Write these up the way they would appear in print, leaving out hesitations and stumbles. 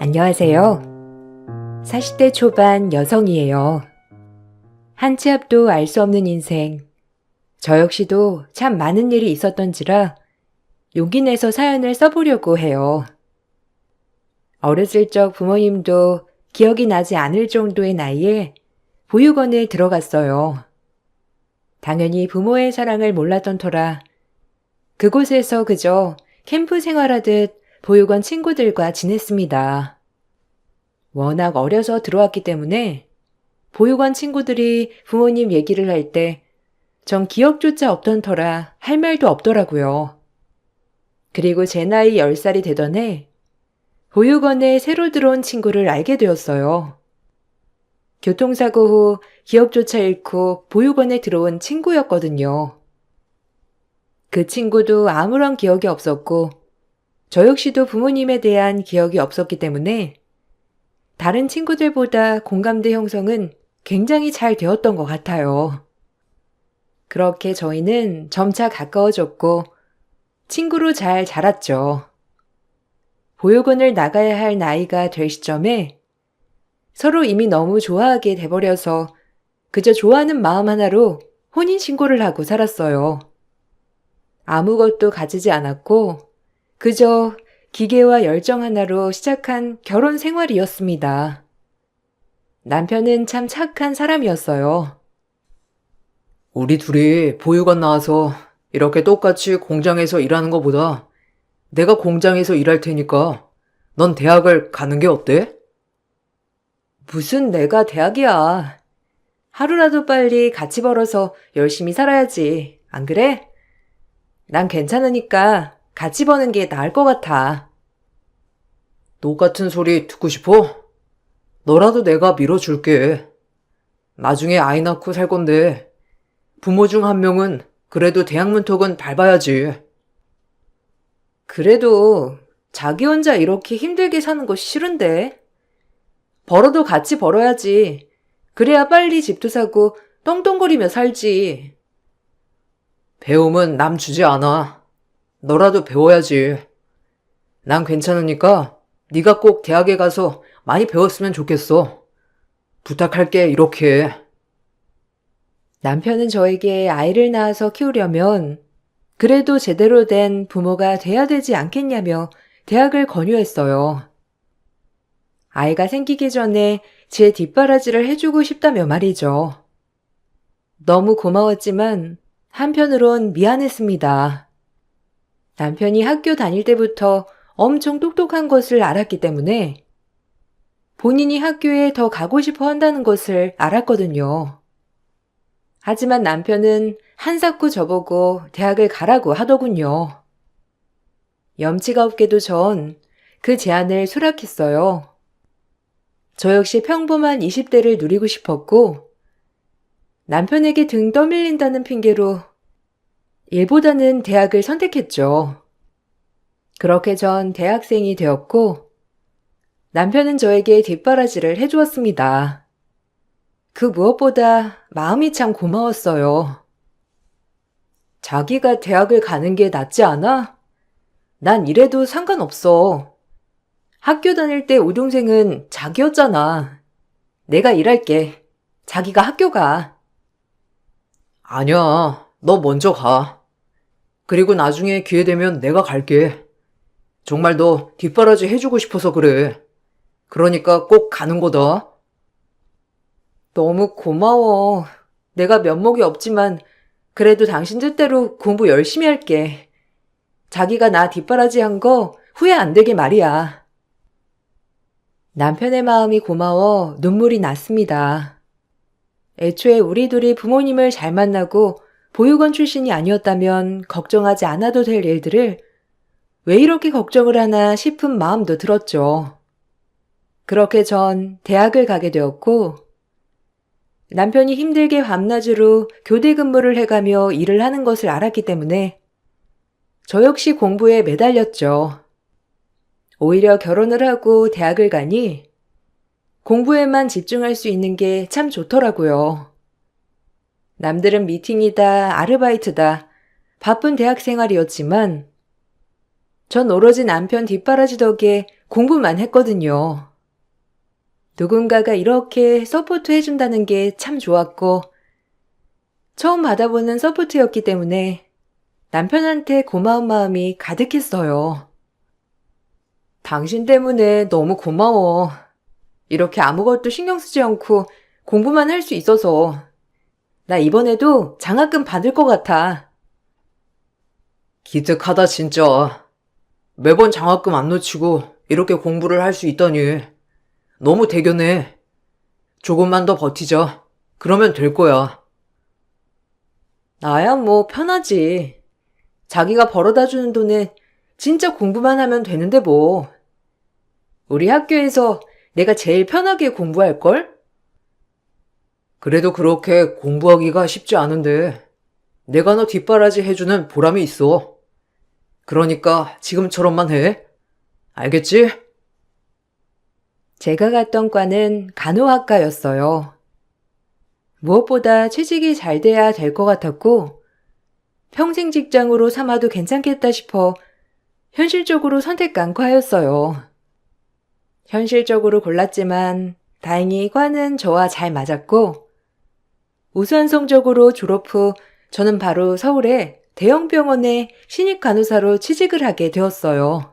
안녕하세요. 40대 초반 여성이에요. 한 치 앞도 알 수 없는 인생. 저 역시도 참 많은 일이 있었던지라 용기 내서 사연을 써보려고 해요. 어렸을 적 부모님도 기억이 나지 않을 정도의 나이에 보육원에 들어갔어요. 당연히 부모의 사랑을 몰랐던 터라 그곳에서 그저 캠프 생활하듯 보육원 친구들과 지냈습니다. 워낙 어려서 들어왔기 때문에 보육원 친구들이 부모님 얘기를 할 때 전 기억조차 없던 터라 할 말도 없더라고요. 그리고 제 나이 10살이 되던 해 보육원에 새로 들어온 친구를 알게 되었어요. 교통사고 후 기억조차 잃고 보육원에 들어온 친구였거든요. 그 친구도 아무런 기억이 없었고 저 역시도 부모님에 대한 기억이 없었기 때문에 다른 친구들보다 공감대 형성은 굉장히 잘 되었던 것 같아요. 그렇게 저희는 점차 가까워졌고 친구로 잘 자랐죠. 보육원을 나가야 할 나이가 될 시점에 서로 이미 너무 좋아하게 돼버려서 그저 좋아하는 마음 하나로 혼인신고를 하고 살았어요. 아무것도 가지지 않았고 그저 기계와 열정 하나로 시작한 결혼 생활이었습니다. 남편은 참 착한 사람이었어요. 우리 둘이 보육원 나와서 이렇게 똑같이 공장에서 일하는 것보다 내가 공장에서 일할 테니까 넌 대학을 가는 게 어때? 무슨 내가 대학이야. 하루라도 빨리 같이 벌어서 열심히 살아야지. 안 그래? 난 괜찮으니까 같이 버는 게 나을 것 같아. 똑같은 소리 듣고 싶어? 너라도 내가 밀어줄게. 나중에 아이 낳고 살 건데 부모 중 한 명은 그래도 대학 문턱은 밟아야지. 그래도 자기 혼자 이렇게 힘들게 사는 거 싫은데. 벌어도 같이 벌어야지. 그래야 빨리 집도 사고 떵떵거리며 살지. 배움은 남 주지 않아. 너라도 배워야지. 난 괜찮으니까 네가 꼭 대학에 가서 많이 배웠으면 좋겠어. 부탁할게, 이렇게. 남편은 저에게 아이를 낳아서 키우려면 그래도 제대로 된 부모가 돼야 되지 않겠냐며 대학을 권유했어요. 아이가 생기기 전에 제 뒷바라지를 해주고 싶다며 말이죠. 너무 고마웠지만 한편으론 미안했습니다. 남편이 학교 다닐 때부터 엄청 똑똑한 것을 알았기 때문에 본인이 학교에 더 가고 싶어 한다는 것을 알았거든요. 하지만 남편은 한사코 저보고 대학을 가라고 하더군요. 염치가 없게도 전 그 제안을 수락했어요. 저 역시 평범한 20대를 누리고 싶었고 남편에게 등 떠밀린다는 핑계로 일보다는 대학을 선택했죠. 그렇게 전 대학생이 되었고 남편은 저에게 뒷바라지를 해주었습니다. 그 무엇보다 마음이 참 고마웠어요. 자기가 대학을 가는 게 낫지 않아? 난 이래도 상관없어. 학교 다닐 때 우동생은 자기였잖아. 내가 일할게. 자기가 학교 가. 아니야, 너 먼저 가. 그리고 나중에 기회 되면 내가 갈게. 정말 너 뒷바라지 해주고 싶어서 그래. 그러니까 꼭 가는 거다. 너무 고마워. 내가 면목이 없지만 그래도 당신 뜻대로 공부 열심히 할게. 자기가 나 뒷바라지 한 거 후회 안 되게 말이야. 남편의 마음이 고마워 눈물이 났습니다. 애초에 우리 둘이 부모님을 잘 만나고 보육원 출신이 아니었다면 걱정하지 않아도 될 일들을 왜 이렇게 걱정을 하나 싶은 마음도 들었죠. 그렇게 전 대학을 가게 되었고 남편이 힘들게 밤낮으로 교대 근무를 해가며 일을 하는 것을 알았기 때문에 저 역시 공부에 매달렸죠. 오히려 결혼을 하고 대학을 가니 공부에만 집중할 수 있는 게 참 좋더라고요. 남들은 미팅이다, 아르바이트다, 바쁜 대학 생활이었지만 전 오로지 남편 뒷바라지 덕에 공부만 했거든요. 누군가가 이렇게 서포트 해준다는 게 참 좋았고, 처음 받아보는 서포트였기 때문에 남편한테 고마운 마음이 가득했어요. 당신 때문에 너무 고마워. 이렇게 아무것도 신경 쓰지 않고 공부만 할 수 있어서. 나 이번에도 장학금 받을 것 같아. 기특하다 진짜. 매번 장학금 안 놓치고 이렇게 공부를 할 수 있다니. 너무 대견해. 조금만 더 버티자. 그러면 될 거야. 나야 뭐 편하지. 자기가 벌어다 주는 돈에 진짜 공부만 하면 되는데 뭐. 우리 학교에서 내가 제일 편하게 공부할걸? 그래도 그렇게 공부하기가 쉽지 않은데 내가 너 뒷바라지 해주는 보람이 있어. 그러니까 지금처럼만 해. 알겠지? 제가 갔던 과는 간호학과였어요. 무엇보다 취직이 잘 돼야 될 것 같았고, 평생 직장으로 삼아도 괜찮겠다 싶어 현실적으로 선택한 과였어요. 현실적으로 골랐지만 다행히 과는 저와 잘 맞았고, 우수한 성적으로 졸업 후 저는 바로 서울의 대형 병원의 신입 간호사로 취직을 하게 되었어요.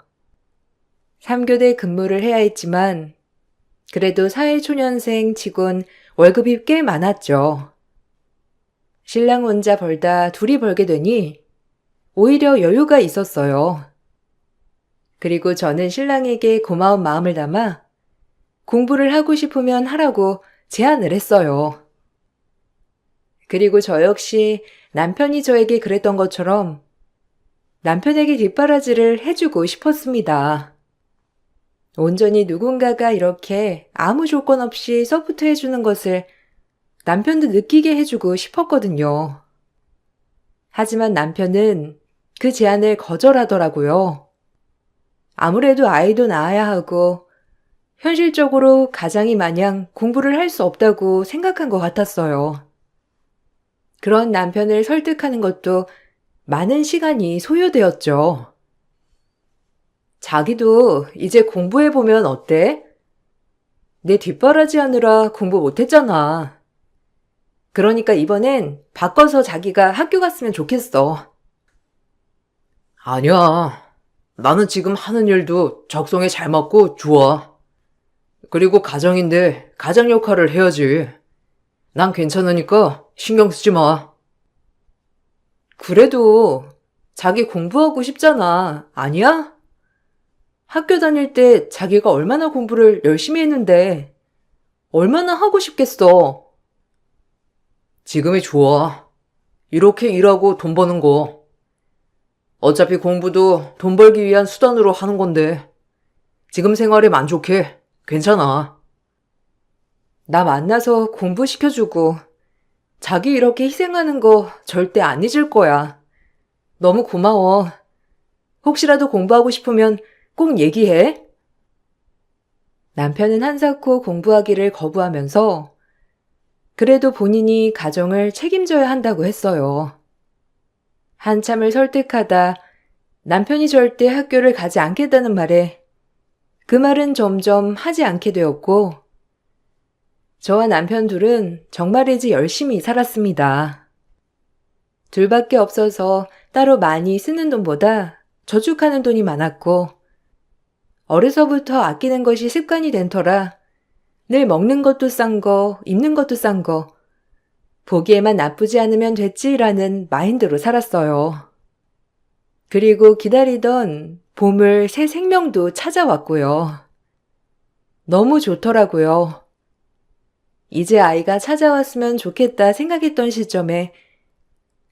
3교대 근무를 해야 했지만 그래도 사회초년생 치곤 월급이 꽤 많았죠. 신랑 혼자 벌다 둘이 벌게 되니 오히려 여유가 있었어요. 그리고 저는 신랑에게 고마운 마음을 담아 공부를 하고 싶으면 하라고 제안을 했어요. 그리고 저 역시 남편이 저에게 그랬던 것처럼 남편에게 뒷바라지를 해주고 싶었습니다. 온전히 누군가가 이렇게 아무 조건 없이 서포트해주는 것을 남편도 느끼게 해주고 싶었거든요. 하지만 남편은 그 제안을 거절하더라고요. 아무래도 아이도 낳아야 하고 현실적으로 가장이 마냥 공부를 할 수 없다고 생각한 것 같았어요. 그런 남편을 설득하는 것도 많은 시간이 소요되었죠. 자기도 이제 공부해보면 어때? 내 뒷바라지 하느라 공부 못했잖아. 그러니까 이번엔 바꿔서 자기가 학교 갔으면 좋겠어. 아니야. 나는 지금 하는 일도 적성에 잘 맞고 좋아. 그리고 가장인데 가장 역할을 해야지. 난 괜찮으니까 신경 쓰지 마. 그래도 자기 공부하고 싶잖아. 아니야? 학교 다닐 때 자기가 얼마나 공부를 열심히 했는데 얼마나 하고 싶겠어. 지금이 좋아. 이렇게 일하고 돈 버는 거. 어차피 공부도 돈 벌기 위한 수단으로 하는 건데. 지금 생활에 만족해. 괜찮아. 나 만나서 공부시켜주고 자기 이렇게 희생하는 거 절대 안 잊을 거야. 너무 고마워. 혹시라도 공부하고 싶으면 꼭 얘기해. 남편은 한사코 공부하기를 거부하면서 그래도 본인이 가정을 책임져야 한다고 했어요. 한참을 설득하다 남편이 절대 학교를 가지 않겠다는 말에 그 말은 점점 하지 않게 되었고 저와 남편 둘은 정말이지 열심히 살았습니다. 둘밖에 없어서 따로 많이 쓰는 돈보다 저축하는 돈이 많았고 어려서부터 아끼는 것이 습관이 된 터라 늘 먹는 것도 싼 거, 입는 것도 싼 거, 보기에만 나쁘지 않으면 됐지라는 마인드로 살았어요. 그리고 기다리던 보물 새 생명도 찾아왔고요. 너무 좋더라고요. 이제 아이가 찾아왔으면 좋겠다 생각했던 시점에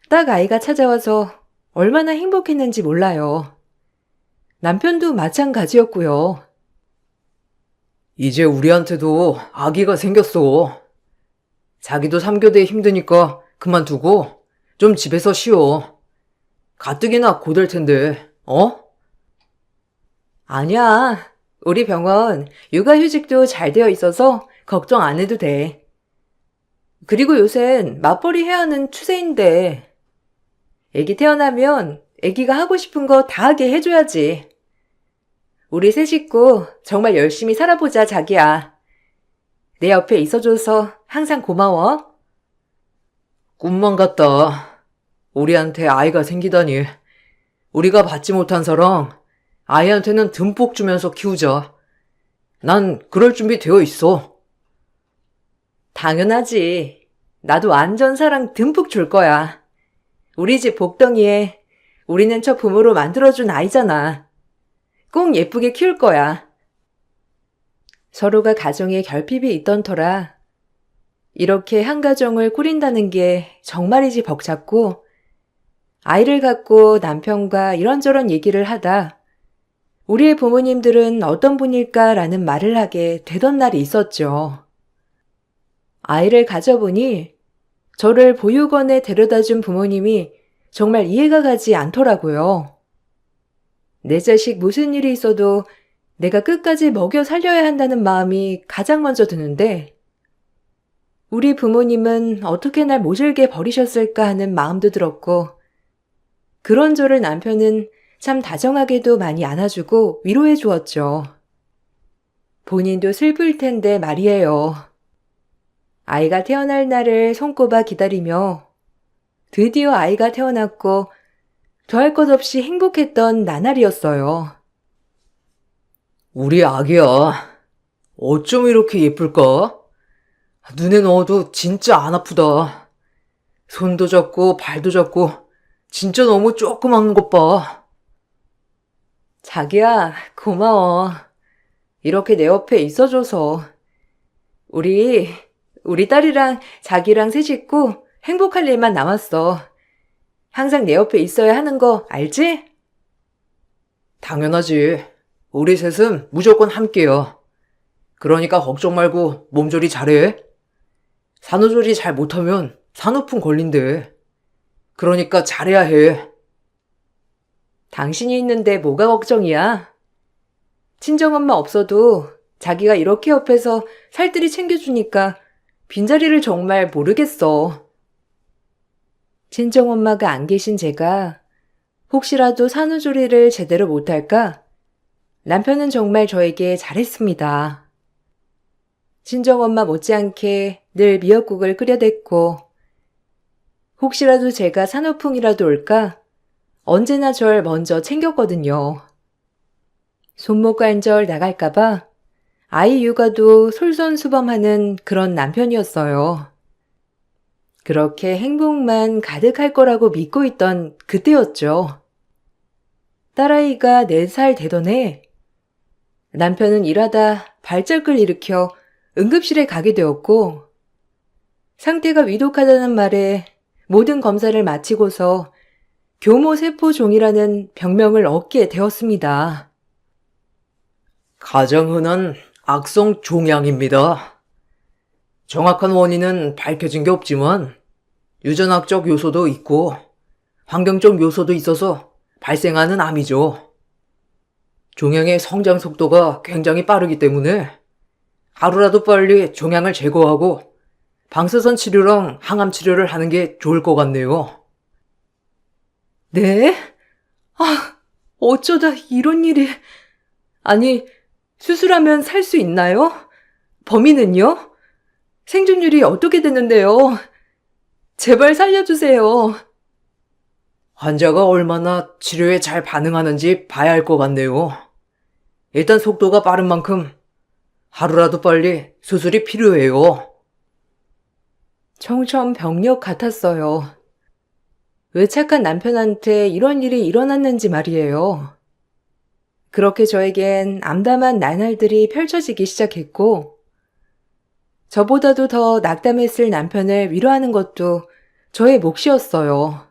딱 아이가 찾아와서 얼마나 행복했는지 몰라요. 남편도 마찬가지였고요. 이제 우리한테도 아기가 생겼어. 자기도 3교대 힘드니까 그만두고 좀 집에서 쉬어. 가뜩이나 고될 텐데, 어? 아니야. 우리 병원 육아휴직도 잘 되어 있어서 걱정 안 해도 돼. 그리고 요샌 맞벌이 해야 하는 추세인데, 애기 태어나면 애기가 하고 싶은 거 다 하게 해줘야지. 우리 세 식구 정말 열심히 살아보자, 자기야. 내 옆에 있어줘서 항상 고마워. 꿈만 같다. 우리한테 아이가 생기다니. 우리가 받지 못한 사랑, 아이한테는 듬뿍 주면서 키우자. 난 그럴 준비 되어 있어. 당연하지. 나도 완전 사랑 듬뿍 줄 거야. 우리 집 복덩이에 우리는 저 부모로 만들어준 아이잖아. 꼭 예쁘게 키울 거야. 서로가 가정에 결핍이 있던 터라 이렇게 한 가정을 꾸린다는 게 정말이지 벅찼고 아이를 갖고 남편과 이런저런 얘기를 하다 우리의 부모님들은 어떤 분일까라는 말을 하게 되던 날이 있었죠. 아이를 가져보니 저를 보육원에 데려다 준 부모님이 정말 이해가 가지 않더라고요. 내 자식 무슨 일이 있어도 내가 끝까지 먹여 살려야 한다는 마음이 가장 먼저 드는데 우리 부모님은 어떻게 날 모질게 버리셨을까 하는 마음도 들었고 그런 저를 남편은 참 다정하게도 많이 안아주고 위로해 주었죠. 본인도 슬플 텐데 말이에요. 아이가 태어날 날을 손꼽아 기다리며 드디어 아이가 태어났고 더할 것 없이 행복했던 나날이었어요. 우리 아기야. 어쩜 이렇게 예쁠까? 눈에 넣어도 진짜 안 아프다. 손도 잡고 발도 잡고 진짜 너무 조그만 것 봐. 자기야, 고마워. 이렇게 내 옆에 있어줘서. 우리 딸이랑 자기랑 세 식구 행복할 일만 남았어. 항상 내 옆에 있어야 하는 거 알지? 당연하지. 우리 셋은 무조건 함께야. 그러니까 걱정 말고 몸조리 잘해. 산후조리 잘 못하면 산후풍 걸린대. 그러니까 잘해야 해. 당신이 있는데 뭐가 걱정이야? 친정엄마 없어도 자기가 이렇게 옆에서 살뜰히 챙겨주니까 빈자리를 정말 모르겠어. 친정엄마가 안 계신 제가 혹시라도 산후조리를 제대로 못할까? 남편은 정말 저에게 잘했습니다. 친정엄마 못지않게 늘 미역국을 끓여댔고 혹시라도 제가 산후풍이라도 올까? 언제나 절 먼저 챙겼거든요. 손목관절 나갈까봐 아이 육아도 솔선수범하는 그런 남편이었어요. 그렇게 행복만 가득할 거라고 믿고 있던 그때였죠. 딸아이가 4살 되던 해 남편은 일하다 발작을 일으켜 응급실에 가게 되었고 상태가 위독하다는 말에 모든 검사를 마치고서 교모세포종이라는 병명을 얻게 되었습니다. 가장 흔한 악성 종양입니다. 정확한 원인은 밝혀진 게 없지만 유전학적 요소도 있고 환경적 요소도 있어서 발생하는 암이죠. 종양의 성장 속도가 굉장히 빠르기 때문에 하루라도 빨리 종양을 제거하고 방사선 치료랑 항암 치료를 하는 게 좋을 것 같네요. 네? 어쩌다 이런 일이... 아니, 수술하면 살 수 있나요? 범인은요? 생존율이 어떻게 되는데요? 제발 살려주세요. 환자가 얼마나 치료에 잘 반응하는지 봐야 할 것 같네요. 일단 속도가 빠른 만큼 하루라도 빨리 수술이 필요해요. 청천벽력 같았어요. 왜 착한 남편한테 이런 일이 일어났는지 말이에요. 그렇게 저에겐 암담한 나날들이 펼쳐지기 시작했고 저보다도 더 낙담했을 남편을 위로하는 것도 저의 몫이었어요.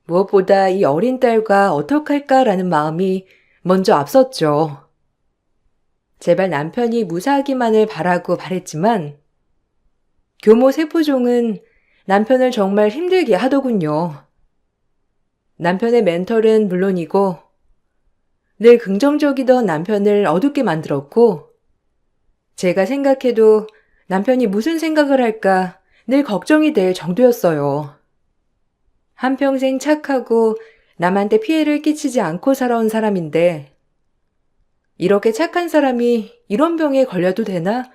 무엇보다 이 어린 딸과 어떡할까라는 마음이 먼저 앞섰죠. 제발 남편이 무사하기만을 바라고 바랬지만 교모세포종은 남편을 정말 힘들게 하더군요. 남편의 멘털은 물론이고 늘 긍정적이던 남편을 어둡게 만들었고 제가 생각해도 남편이 무슨 생각을 할까 늘 걱정이 될 정도였어요. 한평생 착하고 남한테 피해를 끼치지 않고 살아온 사람인데 이렇게 착한 사람이 이런 병에 걸려도 되나?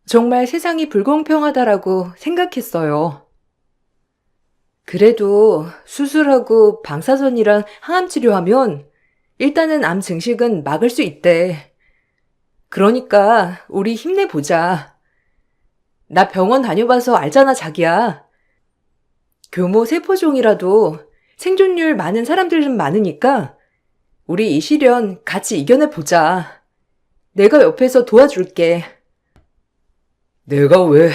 정말 세상이 불공평하다라고 생각했어요. 그래도 수술하고 방사선이랑 항암 치료하면 일단은 암 증식은 막을 수 있대. 그러니까 우리 힘내보자. 나 병원 다녀봐서 알잖아, 자기야. 교모 세포종이라도 생존율 많은 사람들은 많으니까 우리 이 시련 같이 이겨내보자. 내가 옆에서 도와줄게. 내가 왜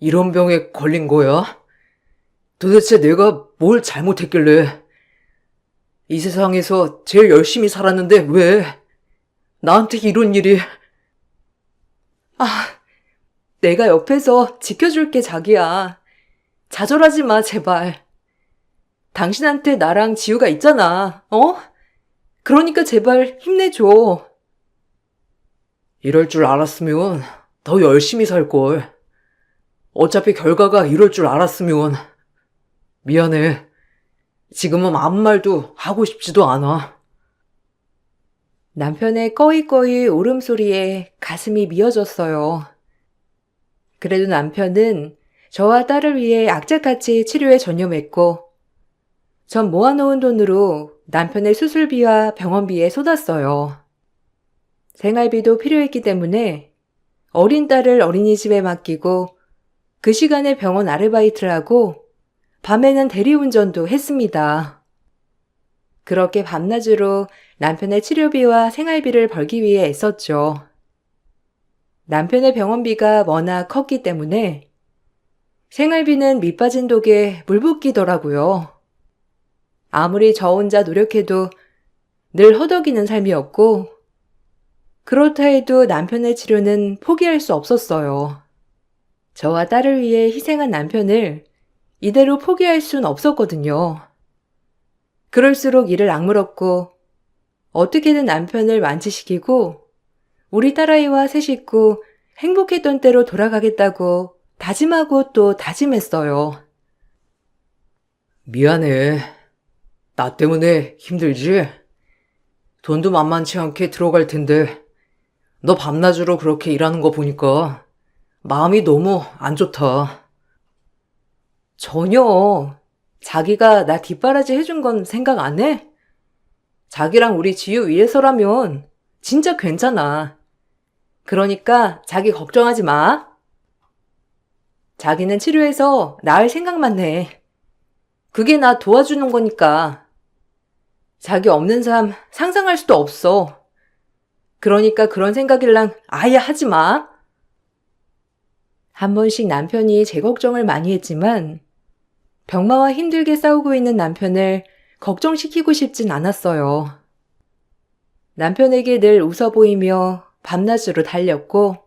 이런 병에 걸린 거야? 도대체 내가 뭘 잘못했길래? 이 세상에서 제일 열심히 살았는데 왜 나한테 이런 일이? 내가 옆에서 지켜줄게, 자기야. 좌절하지 마, 제발. 당신한테 나랑 지우가 있잖아, 어? 그러니까 제발 힘내줘. 이럴 줄 알았으면 더 열심히 살걸. 어차피 결과가 이럴 줄 알았으면 미안해. 지금은 아무 말도 하고 싶지도 않아. 남편의 꺼이꺼이 울음소리에 가슴이 미어졌어요. 그래도 남편은 저와 딸을 위해 악착같이 치료에 전념했고, 전 모아놓은 돈으로 남편의 수술비와 병원비에 쏟았어요. 생활비도 필요했기 때문에 어린 딸을 어린이집에 맡기고 그 시간에 병원 아르바이트를 하고 밤에는 대리운전도 했습니다. 그렇게 밤낮으로 남편의 치료비와 생활비를 벌기 위해 애썼죠. 남편의 병원비가 워낙 컸기 때문에 생활비는 밑빠진 독에 물 붓기더라고요. 아무리 저 혼자 노력해도 늘 허덕이는 삶이었고, 그렇다 해도 남편의 치료는 포기할 수 없었어요. 저와 딸을 위해 희생한 남편을 이대로 포기할 순 없었거든요. 그럴수록 이를 악물었고, 어떻게든 남편을 완치시키고, 우리 딸아이와 새 식구 행복했던 때로 돌아가겠다고 다짐하고 또 다짐했어요. 미안해. 나 때문에 힘들지? 돈도 만만치 않게 들어갈 텐데 너 밤낮으로 그렇게 일하는 거 보니까 마음이 너무 안 좋다. 전혀. 자기가 나 뒷바라지 해준 건 생각 안 해? 자기랑 우리 지유 위해서라면 진짜 괜찮아. 그러니까 자기 걱정하지 마. 자기는 치료해서 나을 생각만 해. 그게 나 도와주는 거니까. 자기 없는 삶 상상할 수도 없어. 그러니까 그런 생각이랑 아예 하지 마. 한 번씩 남편이 제 걱정을 많이 했지만 병마와 힘들게 싸우고 있는 남편을 걱정시키고 싶진 않았어요. 남편에게 늘 웃어 보이며 밤낮으로 달렸고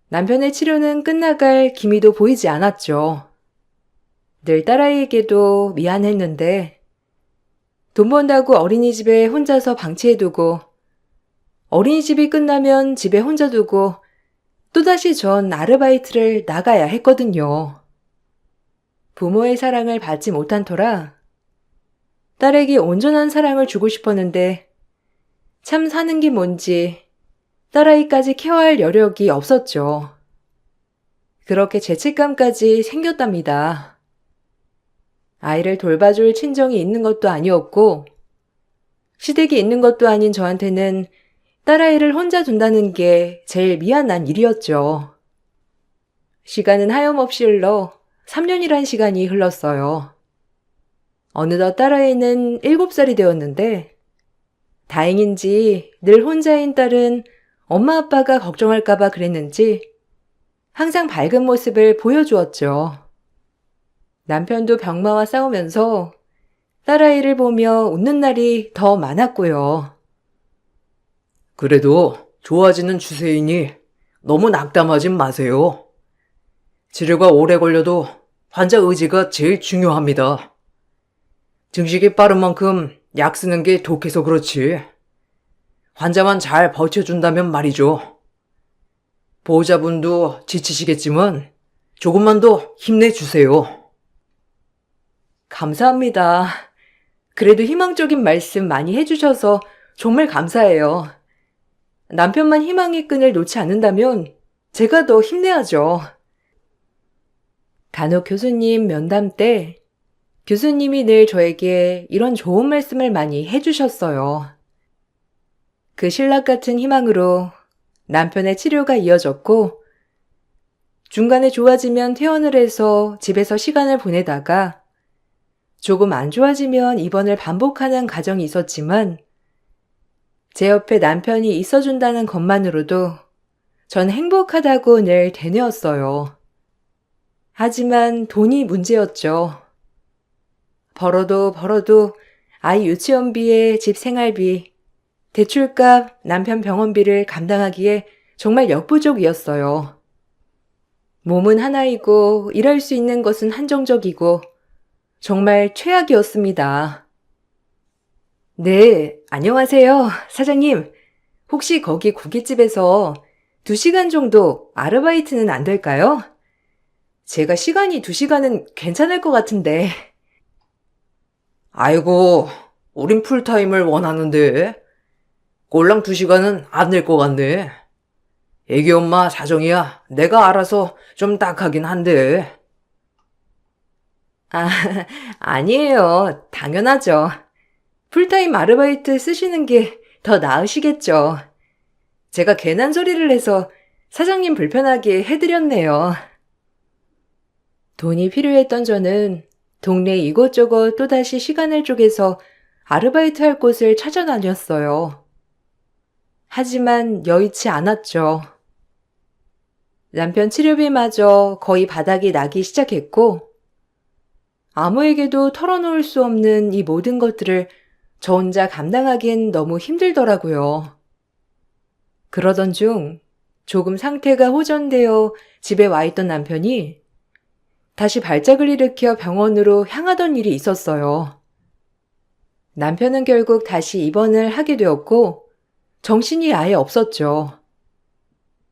남편의 치료는 끝나갈 기미도 보이지 않았죠. 늘 딸아이에게도 미안했는데 돈 번다고 어린이집에 혼자서 방치해두고 어린이집이 끝나면 집에 혼자 두고 또다시 전 아르바이트를 나가야 했거든요. 부모의 사랑을 받지 못한 터라 딸에게 온전한 사랑을 주고 싶었는데 참 사는 게 뭔지 딸아이까지 케어할 여력이 없었죠. 그렇게 죄책감까지 생겼답니다. 아이를 돌봐줄 친정이 있는 것도 아니었고 시댁이 있는 것도 아닌 저한테는 딸아이를 혼자 둔다는 게 제일 미안한 일이었죠. 시간은 하염없이 흘러 3년이란 시간이 흘렀어요. 어느덧 딸아이는 7살이 되었는데 다행인지 늘 혼자인 딸은 엄마 아빠가 걱정할까봐 그랬는지 항상 밝은 모습을 보여주었죠. 남편도 병마와 싸우면서 딸아이를 보며 웃는 날이 더 많았고요. 그래도 좋아지는 추세이니 너무 낙담하진 마세요. 치료가 오래 걸려도 환자 의지가 제일 중요합니다. 증식이 빠른 만큼 약 쓰는 게 독해서 그렇지. 환자만 잘 버텨준다면 말이죠. 보호자분도 지치시겠지만 조금만 더 힘내주세요. 감사합니다. 그래도 희망적인 말씀 많이 해주셔서 정말 감사해요. 남편만 희망의 끈을 놓지 않는다면 제가 더 힘내야죠. 간혹 교수님 면담 때 교수님이 늘 저에게 이런 좋은 말씀을 많이 해주셨어요. 그 신락 같은 희망으로 남편의 치료가 이어졌고 중간에 좋아지면 퇴원을 해서 집에서 시간을 보내다가 조금 안 좋아지면 입원을 반복하는 과정이 있었지만 제 옆에 남편이 있어준다는 것만으로도 전 행복하다고 늘 되뇌었어요. 하지만 돈이 문제였죠. 벌어도 아이 유치원비에 집 생활비, 대출값, 남편 병원비를 감당하기에 정말 역부족이었어요. 몸은 하나이고 일할 수 있는 것은 한정적이고 정말 최악이었습니다. 네, 안녕하세요, 사장님. 혹시 거기 고깃집에서 2시간 정도 아르바이트는 안 될까요? 제가 시간이 2시간은 괜찮을 것 같은데. 아이고, 우린 풀타임을 원하는데. 꼴랑 2시간은 안 될 것 같네. 애기 엄마 사정이야. 내가 알아서 좀 딱하긴 한데. 아, 아니에요. 당연하죠. 풀타임 아르바이트 쓰시는 게 더 나으시겠죠. 제가 괜한 소리를 해서 사장님 불편하게 해드렸네요. 돈이 필요했던 저는 동네 이곳저곳 또다시 시간을 쪼개서 아르바이트 할 곳을 찾아다녔어요. 하지만 여의치 않았죠. 남편 치료비마저 거의 바닥이 나기 시작했고 아무에게도 털어놓을 수 없는 이 모든 것들을 저 혼자 감당하기엔 너무 힘들더라고요. 그러던 중 조금 상태가 호전되어 집에 와 있던 남편이 다시 발작을 일으켜 병원으로 향하던 일이 있었어요. 남편은 결국 다시 입원을 하게 되었고 정신이 아예 없었죠.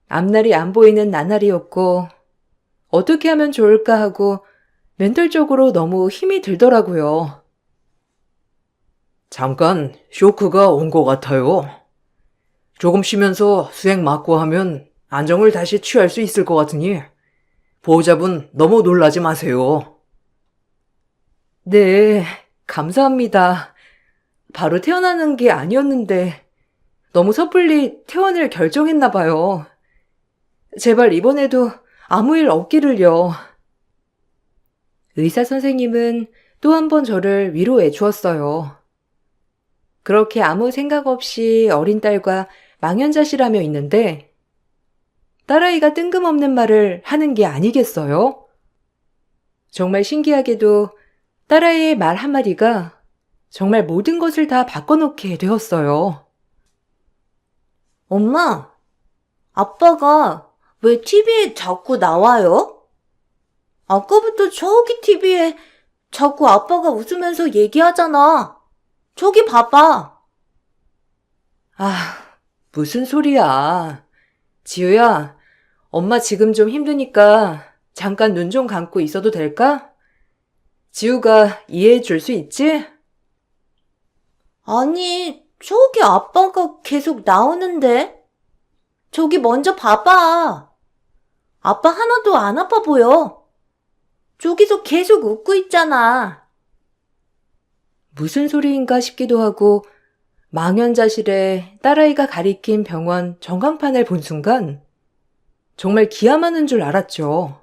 앞날이 안 보이는 나날이었고 어떻게 하면 좋을까 하고 멘탈적으로 너무 힘이 들더라고요. 잠깐 쇼크가 온 것 같아요. 조금 쉬면서 수행 맞고 하면 안정을 다시 취할 수 있을 것 같으니 보호자분 너무 놀라지 마세요. 네, 감사합니다. 바로 태어나는 게 아니었는데 너무 섣불리 퇴원을 결정했나 봐요. 제발 이번에도 아무 일 없기를요. 의사 선생님은 또 한 번 저를 위로해 주었어요. 그렇게 아무 생각 없이 어린 딸과 망연자실하며 있는데 딸아이가 뜬금없는 말을 하는 게 아니겠어요? 정말 신기하게도 딸아이의 말 한마디가 정말 모든 것을 다 바꿔놓게 되었어요. 엄마, 아빠가 왜 TV에 자꾸 나와요? 아까부터 저기 TV에 자꾸 아빠가 웃으면서 얘기하잖아. 저기 봐봐. 아, 무슨 소리야. 지우야, 엄마 지금 좀 힘드니까 잠깐 눈 좀 감고 있어도 될까? 지우가 이해해 줄 수 있지? 아니, 저기 아빠가 계속 나오는데? 저기 먼저 봐봐. 아빠 하나도 안 아파 보여. 저기서 계속 웃고 있잖아. 무슨 소리인가 싶기도 하고 망연자실에 딸아이가 가리킨 병원 전광판을 본 순간 정말 기함하는 줄 알았죠.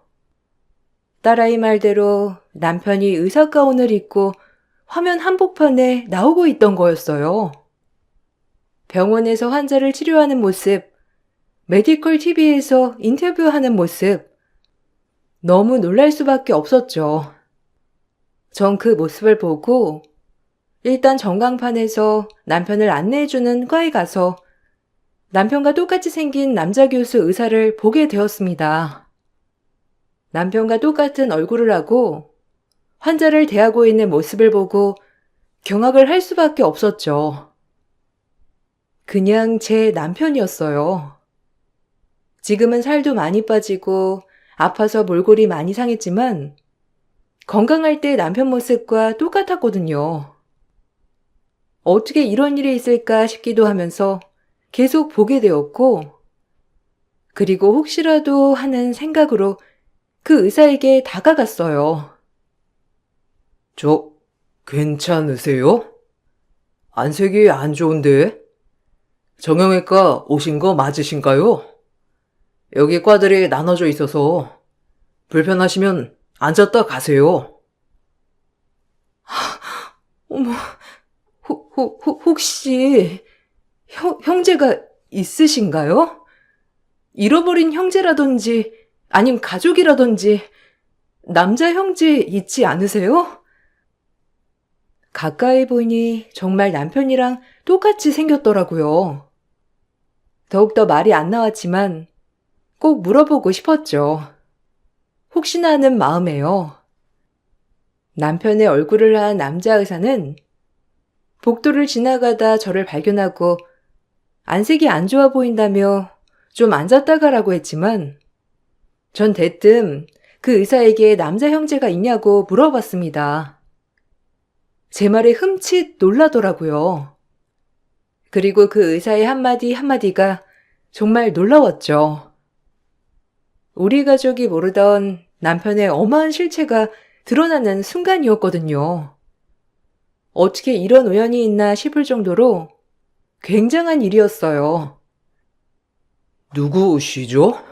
딸아이 말대로 남편이 의사 가운을 입고 화면 한복판에 나오고 있던 거였어요. 병원에서 환자를 치료하는 모습, 메디컬 TV에서 인터뷰하는 모습, 너무 놀랄 수밖에 없었죠. 전 그 모습을 보고 일단 전광판에서 남편을 안내해주는 과에 가서 남편과 똑같이 생긴 남자 교수 의사를 보게 되었습니다. 남편과 똑같은 얼굴을 하고 환자를 대하고 있는 모습을 보고 경악을 할 수밖에 없었죠. 그냥 제 남편이었어요. 지금은 살도 많이 빠지고 아파서 몰골이 많이 상했지만 건강할 때 남편 모습과 똑같았거든요. 어떻게 이런 일이 있을까 싶기도 하면서 계속 보게 되었고, 그리고 혹시라도 하는 생각으로 그 의사에게 다가갔어요. 저, 괜찮으세요? 안색이 안 좋은데? 정형외과 오신 거 맞으신가요? 여기 과들이 나눠져 있어서 불편하시면 앉았다 가세요. 어머, 혹시 형제가 있으신가요? 잃어버린 형제라든지 아님 가족이라든지 남자 형제 있지 않으세요? 가까이 보니 정말 남편이랑 똑같이 생겼더라고요. 더욱더 말이 안 나왔지만 꼭 물어보고 싶었죠. 혹시나 하는 마음에요. 남편의 얼굴을 한 남자 의사는 복도를 지나가다 저를 발견하고 안색이 안 좋아 보인다며 좀 앉았다 가라고 했지만 전 대뜸 그 의사에게 남자 형제가 있냐고 물어봤습니다. 제 말에 흠칫 놀라더라고요. 그리고 그 의사의 한마디 한마디가 정말 놀라웠죠. 우리 가족이 모르던 남편의 엄한 실체가 드러나는 순간이었거든요. 어떻게 이런 우연이 있나 싶을 정도로 굉장한 일이었어요. 누구시죠?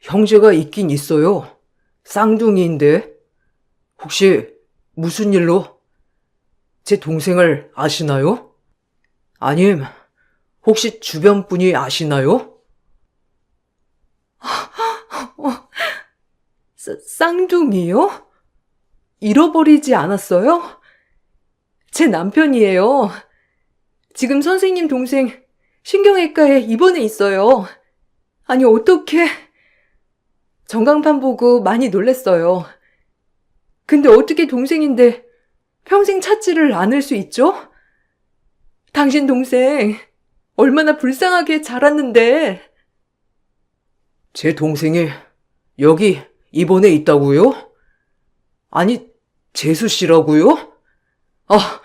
형제가 있긴 있어요. 쌍둥이인데. 혹시 무슨 일로? 제 동생을 아시나요? 아님, 혹시 주변 분이 아시나요? 쌍둥이요? 잃어버리지 않았어요? 제 남편이에요. 지금 선생님 동생 신경외과에 입원해 있어요. 아니, 어떡해. 전광판 보고 많이 놀랬어요. 근데 어떻게 동생인데 평생 찾지를 않을 수 있죠? 당신 동생 얼마나 불쌍하게 자랐는데. 제 동생이 여기 입원해 있다고요? 아니, 재수 씨라고요? 아,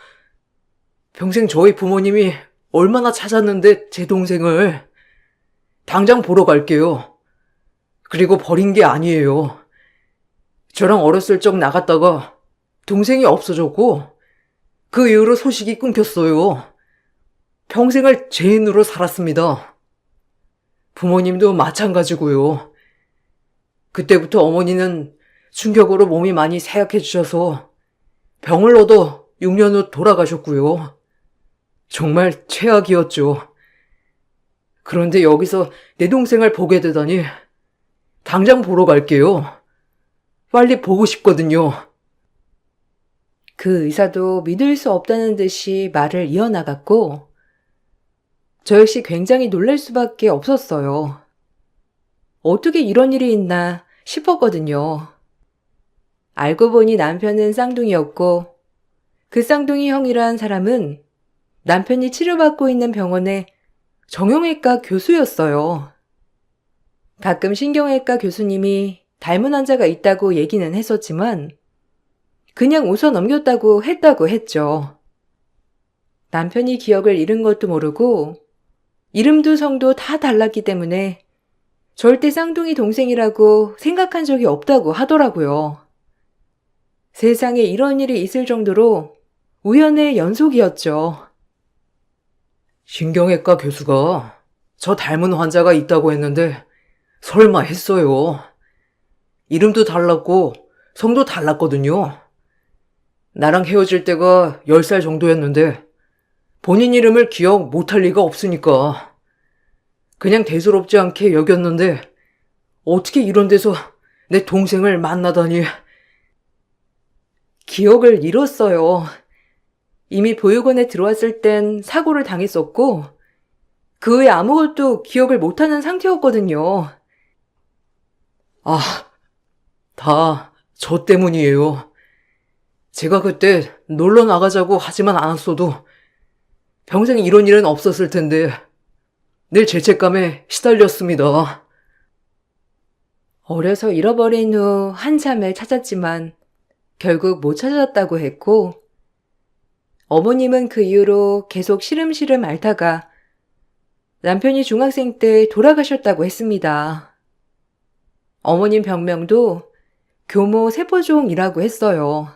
평생 저희 부모님이 얼마나 찾았는데 제 동생을. 당장 보러 갈게요. 그리고 버린 게 아니에요. 저랑 어렸을 적 나갔다가 동생이 없어졌고 그 이후로 소식이 끊겼어요. 평생을 죄인으로 살았습니다. 부모님도 마찬가지고요. 그때부터 어머니는 충격으로 몸이 많이 쇠약해지셔서 병을 얻어 6년 후 돌아가셨고요. 정말 최악이었죠. 그런데 여기서 내 동생을 보게 되다니 당장 보러 갈게요. 빨리 보고 싶거든요. 그 의사도 믿을 수 없다는 듯이 말을 이어나갔고 저 역시 굉장히 놀랄 수밖에 없었어요. 어떻게 이런 일이 있나 싶었거든요. 알고 보니 남편은 쌍둥이였고 그 쌍둥이 형이란 사람은 남편이 치료받고 있는 병원의 정형외과 교수였어요. 가끔 신경외과 교수님이 닮은 환자가 있다고 얘기는 했었지만 그냥 웃어 넘겼다고 했죠. 남편이 기억을 잃은 것도 모르고 이름도 성도 다 달랐기 때문에 절대 쌍둥이 동생이라고 생각한 적이 없다고 하더라고요. 세상에 이런 일이 있을 정도로 우연의 연속이었죠. 신경외과 교수가 저 닮은 환자가 있다고 했는데 설마 했어요. 이름도 달랐고 성도 달랐거든요. 나랑 헤어질 때가 10살 정도였는데 본인 이름을 기억 못할 리가 없으니까 그냥 대수롭지 않게 여겼는데 어떻게 이런 데서 내 동생을 만나다니. 기억을 잃었어요. 이미 보육원에 들어왔을 땐 사고를 당했었고 그 후에 아무것도 기억을 못하는 상태였거든요. 아, 다 저 때문이에요. 제가 그때 놀러 나가자고 하지만 않았어도 평생 이런 일은 없었을 텐데 늘 죄책감에 시달렸습니다. 어려서 잃어버린 후 한참을 찾았지만 결국 못 찾았다고 했고 어머님은 그 이후로 계속 시름시름 앓다가 남편이 중학생 때 돌아가셨다고 했습니다. 어머님 병명도 교모 세포종이라고 했어요.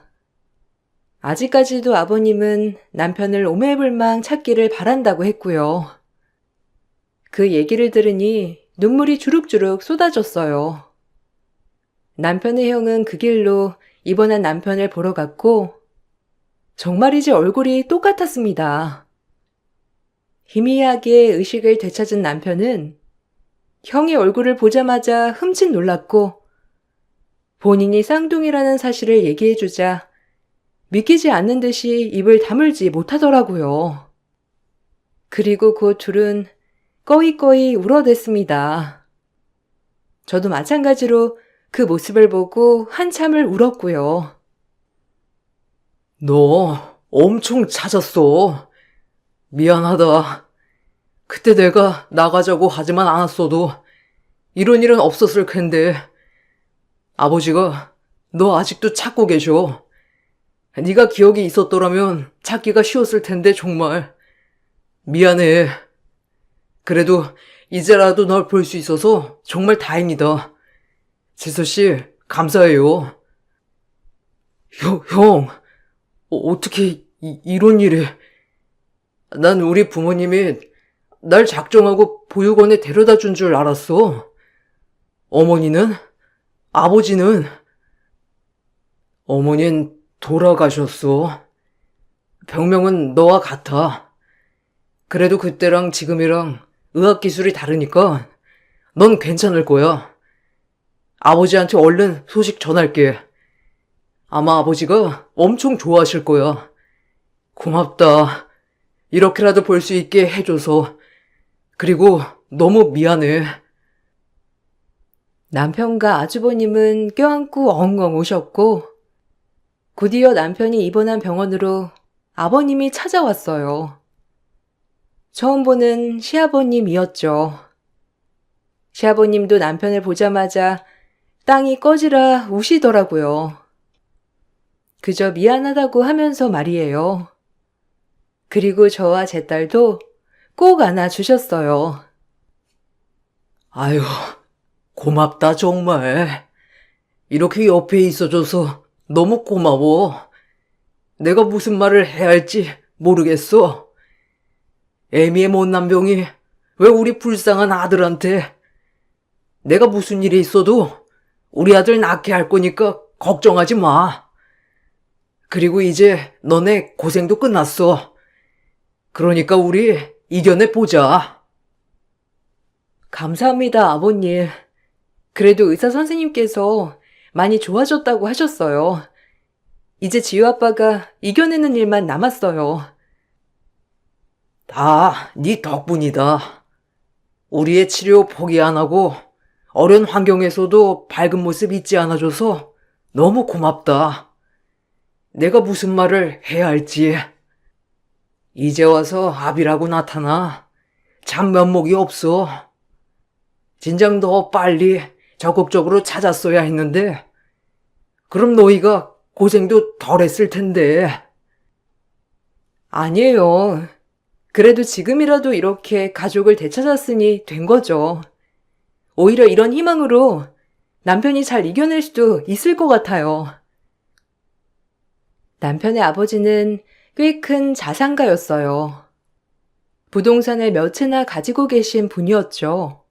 아직까지도 아버님은 남편을 오매불망 찾기를 바란다고 했고요. 그 얘기를 들으니 눈물이 주룩주룩 쏟아졌어요. 남편의 형은 그 길로 입원한 남편을 보러 갔고 정말이지 얼굴이 똑같았습니다. 희미하게 의식을 되찾은 남편은 형의 얼굴을 보자마자 흠칫 놀랐고 본인이 쌍둥이라는 사실을 얘기해주자 믿기지 않는 듯이 입을 다물지 못하더라고요. 그리고 그 둘은 꺼이꺼이 울어댔습니다. 저도 마찬가지로 그 모습을 보고 한참을 울었고요. 너 엄청 찾았어. 미안하다. 그때 내가 나가자고 하지만 않았어도 이런 일은 없었을 텐데. 아버지가 너 아직도 찾고 계셔. 네가 기억이 있었더라면 찾기가 쉬웠을 텐데 정말. 미안해. 그래도 이제라도 널 볼 수 있어서 정말 다행이다. 지수씨, 감사해요. 형, 어떻게 이런 일이... 난 우리 부모님이 날 작정하고 보육원에 데려다 준 줄 알았어. 어머니는? 아버지는? 어머닌 돌아가셨어. 병명은 너와 같아. 그래도 그때랑 지금이랑 의학기술이 다르니까 넌 괜찮을 거야. 아버지한테 얼른 소식 전할게. 아마 아버지가 엄청 좋아하실 거야. 고맙다. 이렇게라도 볼 수 있게 해줘서. 그리고 너무 미안해. 남편과 아주버님은 껴안고 엉엉 우셨고 곧이어 남편이 입원한 병원으로 아버님이 찾아왔어요. 처음 보는 시아버님이었죠. 시아버님도 남편을 보자마자 땅이 꺼지라 우시더라고요. 그저 미안하다고 하면서 말이에요. 그리고 저와 제 딸도 꼭 안아주셨어요. 아유, 고맙다 정말. 이렇게 옆에 있어줘서 너무 고마워. 내가 무슨 말을 해야 할지 모르겠어. 애미의 못난 병이 왜 우리 불쌍한 아들한테. 내가 무슨 일이 있어도 우리 아들 낫게 할 거니까 걱정하지 마. 그리고 이제 너네 고생도 끝났어. 그러니까 우리 이겨내 보자. 감사합니다, 아버님. 그래도 의사 선생님께서 많이 좋아졌다고 하셨어요. 이제 지효 아빠가 이겨내는 일만 남았어요. 다 네 덕분이다. 우리의 치료 포기 안 하고 어려운 환경에서도 밝은 모습 잊지 않아줘서 너무 고맙다. 내가 무슨 말을 해야 할지. 이제 와서 아비라고 나타나 참 면목이 없어. 진작 더 빨리 적극적으로 찾았어야 했는데 그럼 너희가 고생도 덜 했을 텐데. 아니에요. 그래도 지금이라도 이렇게 가족을 되찾았으니 된 거죠. 오히려 이런 희망으로 남편이 잘 이겨낼 수도 있을 것 같아요. 남편의 아버지는 꽤 큰 자산가였어요. 부동산을 몇 채나 가지고 계신 분이었죠.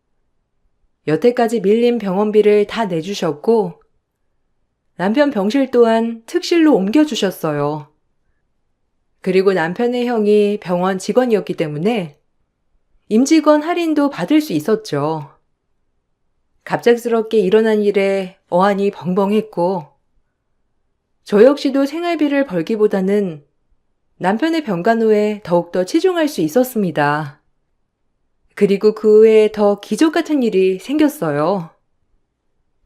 여태까지 밀린 병원비를 다 내주셨고 남편 병실 또한 특실로 옮겨주셨어요. 그리고 남편의 형이 병원 직원이었기 때문에 임직원 할인도 받을 수 있었죠. 갑작스럽게 일어난 일에 어안이 벙벙했고 저 역시도 생활비를 벌기보다는 남편의 병간호에 더욱더 치중할 수 있었습니다. 그리고 그 후에 더 기적 같은 일이 생겼어요.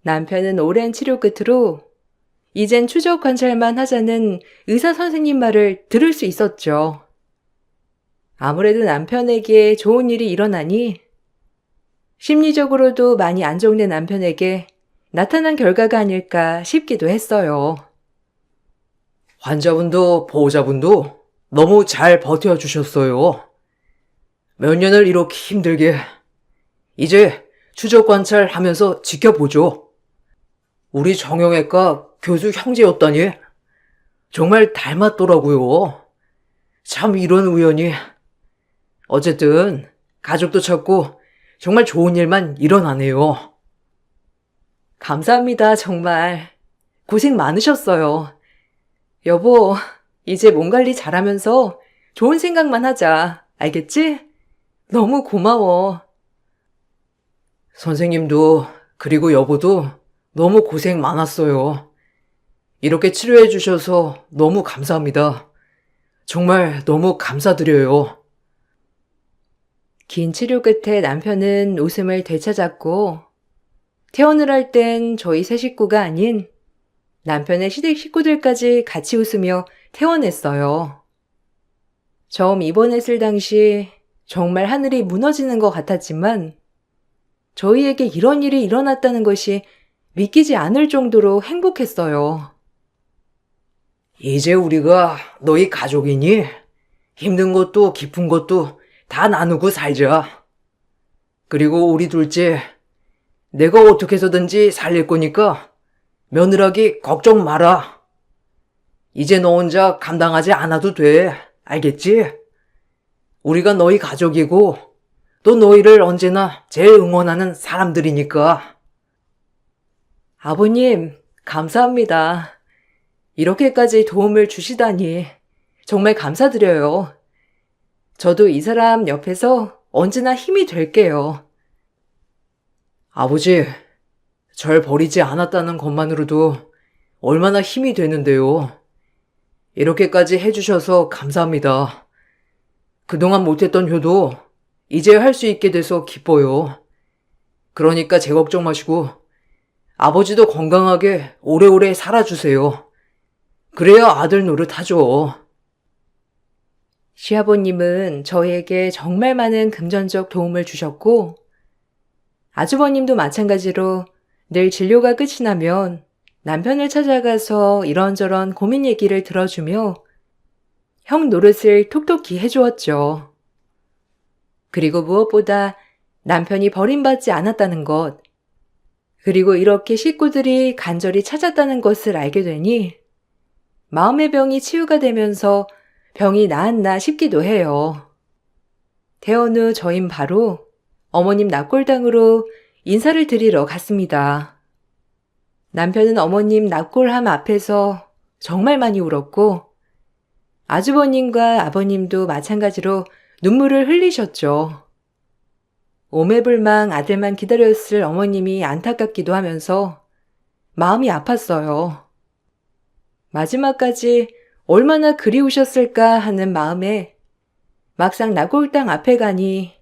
남편은 오랜 치료 끝으로 이젠 추적 관찰만 하자는 의사 선생님 말을 들을 수 있었죠. 아무래도 남편에게 좋은 일이 일어나니 심리적으로도 많이 안정된 남편에게 나타난 결과가 아닐까 싶기도 했어요. 환자분도 보호자분도 너무 잘 버텨주셨어요. 몇 년을 이렇게 힘들게. 이제 추적 관찰하면서 지켜보죠. 우리 정형외과 교수 형제였다니. 정말 닮았더라고요. 참 이런 우연이. 어쨌든 가족도 찾고 정말 좋은 일만 일어나네요. 감사합니다, 정말. 고생 많으셨어요. 여보, 이제 몸 관리 잘하면서 좋은 생각만 하자. 알겠지? 너무 고마워. 선생님도 그리고 여보도 너무 고생 많았어요. 이렇게 치료해 주셔서 너무 감사합니다. 정말 너무 감사드려요. 긴 치료 끝에 남편은 웃음을 되찾았고, 퇴원을 할 땐 저희 세 식구가 아닌 남편의 시댁 식구들까지 같이 웃으며 퇴원했어요. 처음 입원했을 당시 정말 하늘이 무너지는 것 같았지만, 저희에게 이런 일이 일어났다는 것이 믿기지 않을 정도로 행복했어요. 이제 우리가 너희 가족이니? 힘든 것도 기쁜 것도 다 나누고 살자. 그리고 우리 둘째, 내가 어떻게 해서든지 살릴 거니까 며느라기 걱정 마라. 이제 너 혼자 감당하지 않아도 돼. 알겠지? 우리가 너희 가족이고 또 너희를 언제나 제일 응원하는 사람들이니까. 아버님, 감사합니다. 이렇게까지 도움을 주시다니 정말 감사드려요. 저도 이 사람 옆에서 언제나 힘이 될게요. 아버지, 절 버리지 않았다는 것만으로도 얼마나 힘이 되는데요. 이렇게까지 해주셔서 감사합니다. 그동안 못했던 효도 이제 할 수 있게 돼서 기뻐요. 그러니까 제 걱정 마시고 아버지도 건강하게 오래오래 살아주세요. 그래야 아들 노릇하죠. 시아버님은 저희에게 정말 많은 금전적 도움을 주셨고, 아주버님도 마찬가지로 늘 진료가 끝이 나면 남편을 찾아가서 이런저런 고민 얘기를 들어주며 형 노릇을 톡톡히 해주었죠. 그리고 무엇보다 남편이 버림받지 않았다는 것, 그리고 이렇게 식구들이 간절히 찾았다는 것을 알게 되니 마음의 병이 치유가 되면서 병이 나았나 싶기도 해요. 퇴원 후 저흰 바로 어머님 납골당으로 인사를 드리러 갔습니다. 남편은 어머님 납골함 앞에서 정말 많이 울었고, 아주버님과 아버님도 마찬가지로 눈물을 흘리셨죠. 오매불망 아들만 기다렸을 어머님이 안타깝기도 하면서 마음이 아팠어요. 마지막까지 얼마나 그리우셨을까 하는 마음에 막상 납골당 앞에 가니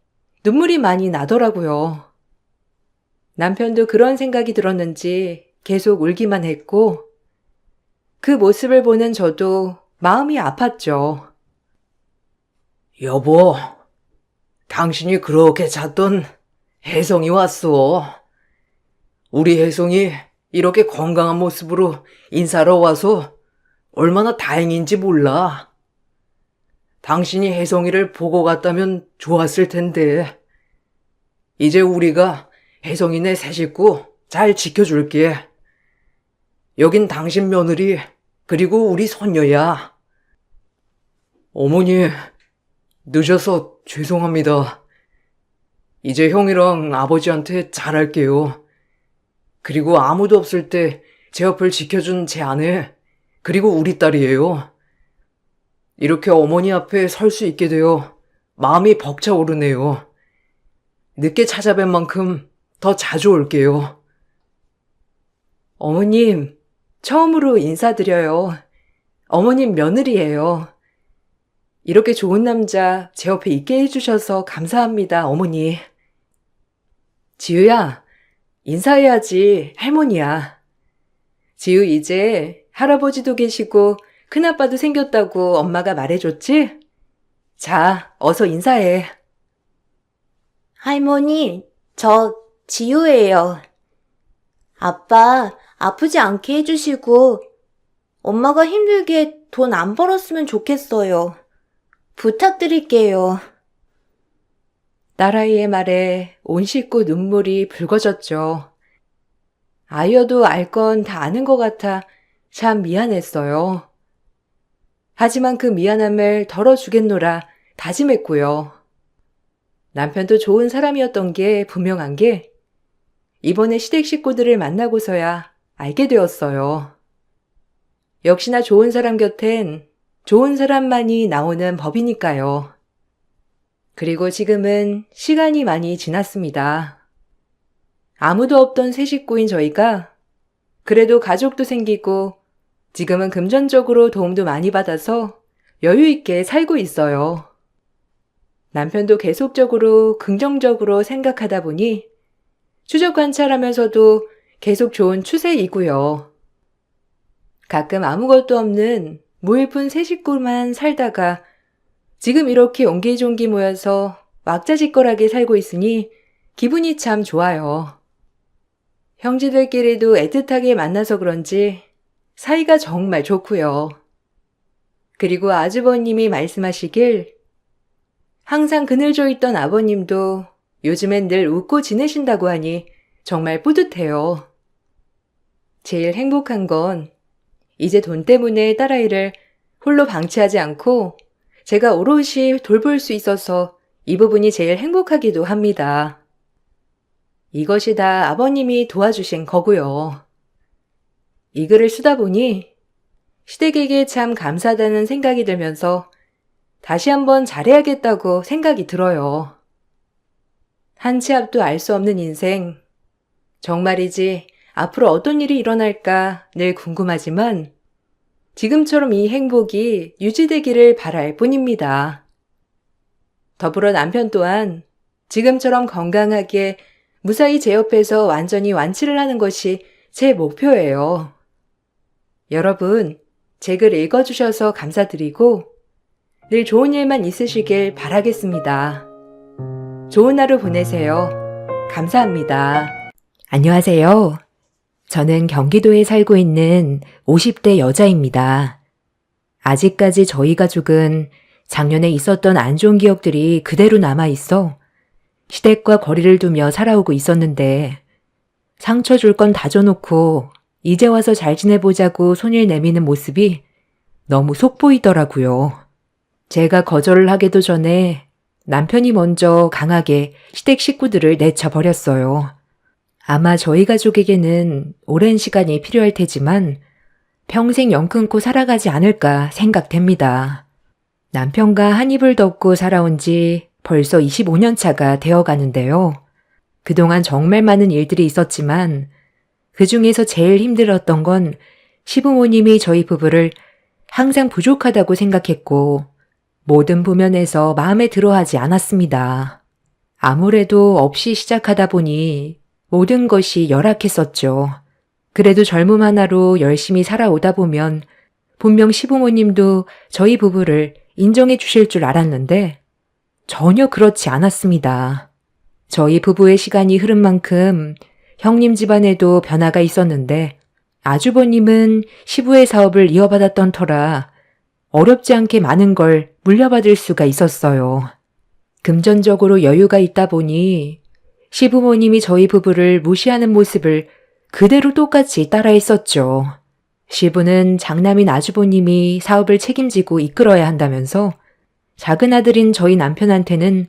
눈물이 많이 나더라고요. 남편도 그런 생각이 들었는지 계속 울기만 했고, 그 모습을 보는 저도 마음이 아팠죠. 여보, 당신이 그렇게 찾던 혜성이 왔어. 우리 혜성이 이렇게 건강한 모습으로 인사하러 와서 얼마나 다행인지 몰라. 당신이 혜성이를 보고 갔다면 좋았을 텐데. 이제 우리가 혜성이네 새 식구 잘 지켜줄게. 여긴 당신 며느리, 그리고 우리 손녀야. 어머니, 늦어서 죄송합니다. 이제 형이랑 아버지한테 잘할게요. 그리고 아무도 없을 때 제 옆을 지켜준 제 아내, 그리고 우리 딸이에요. 이렇게 어머니 앞에 설 수 있게 되어 마음이 벅차오르네요. 늦게 찾아뵌 만큼 더 자주 올게요. 어머님, 처음으로 인사드려요. 어머님 며느리예요. 이렇게 좋은 남자 제 옆에 있게 해주셔서 감사합니다, 어머니. 지우야, 인사해야지, 할머니야. 지우 이제 할아버지도 계시고 큰아빠도 생겼다고 엄마가 말해줬지? 자, 어서 인사해. 할머니, 저 지우예요. 아빠 아프지 않게 해주시고 엄마가 힘들게 돈 안 벌었으면 좋겠어요. 부탁드릴게요. 딸아이의 말에 온 식구 눈물이 붉어졌죠. 아이여도 알 건 다 아는 것 같아 참 미안했어요. 하지만 그 미안함을 덜어주겠노라 다짐했고요. 남편도 좋은 사람이었던 게 분명한 게 이번에 시댁 식구들을 만나고서야 알게 되었어요. 역시나 좋은 사람 곁엔 좋은 사람만이 나오는 법이니까요. 그리고 지금은 시간이 많이 지났습니다. 아무도 없던 새 식구인 저희가 그래도 가족도 생기고 지금은 금전적으로 도움도 많이 받아서 여유 있게 살고 있어요. 남편도 계속적으로 긍정적으로 생각하다 보니 추적 관찰하면서도 계속 좋은 추세이고요. 가끔 아무것도 없는 무일푼 새 식구만 살다가 지금 이렇게 옹기종기 모여서 왁자지껄하게 살고 있으니 기분이 참 좋아요. 형제들끼리도 애틋하게 만나서 그런지 사이가 정말 좋고요. 그리고 아주버님이 말씀하시길 항상 그늘져 있던 아버님도 요즘엔 늘 웃고 지내신다고 하니 정말 뿌듯해요. 제일 행복한 건 이제 돈 때문에 딸아이를 홀로 방치하지 않고 제가 오롯이 돌볼 수 있어서 이 부분이 제일 행복하기도 합니다. 이것이 다 아버님이 도와주신 거고요. 이 글을 쓰다 보니 시댁에게 참 감사하다는 생각이 들면서 다시 한번 잘해야겠다고 생각이 들어요. 한 치 앞도 알 수 없는 인생. 정말이지 앞으로 어떤 일이 일어날까 늘 궁금하지만 지금처럼 이 행복이 유지되기를 바랄 뿐입니다. 더불어 남편 또한 지금처럼 건강하게 무사히 제 옆에서 완전히 완치를 하는 것이 제 목표예요. 여러분, 제 글 읽어주셔서 감사드리고 늘 좋은 일만 있으시길 바라겠습니다. 좋은 하루 보내세요. 감사합니다. 안녕하세요. 저는 경기도에 살고 있는 50대 여자입니다. 아직까지 저희 가족은 작년에 있었던 안 좋은 기억들이 그대로 남아있어 시댁과 거리를 두며 살아오고 있었는데 상처 줄 건 다져놓고 이제 와서 잘 지내보자고 손을 내미는 모습이 너무 속보이더라고요. 제가 거절을 하기도 전에 남편이 먼저 강하게 시댁 식구들을 내쳐버렸어요. 아마 저희 가족에게는 오랜 시간이 필요할 테지만 평생 연 끊고 살아가지 않을까 생각됩니다. 남편과 한 입을 덮고 살아온 지 벌써 25년 차가 되어 가는데요. 그동안 정말 많은 일들이 있었지만 그 중에서 제일 힘들었던 건 시부모님이 저희 부부를 항상 부족하다고 생각했고 모든 부면에서 마음에 들어하지 않았습니다. 아무래도 없이 시작하다 보니 모든 것이 열악했었죠. 그래도 젊음 하나로 열심히 살아오다 보면 분명 시부모님도 저희 부부를 인정해 주실 줄 알았는데 전혀 그렇지 않았습니다. 저희 부부의 시간이 흐른 만큼 형님 집안에도 변화가 있었는데 아주버님은 시부의 사업을 이어받았던 터라 어렵지 않게 많은 걸 물려받을 수가 있었어요. 금전적으로 여유가 있다 보니 시부모님이 저희 부부를 무시하는 모습을 그대로 똑같이 따라했었죠. 시부는 장남인 아주버님이 사업을 책임지고 이끌어야 한다면서 작은 아들인 저희 남편한테는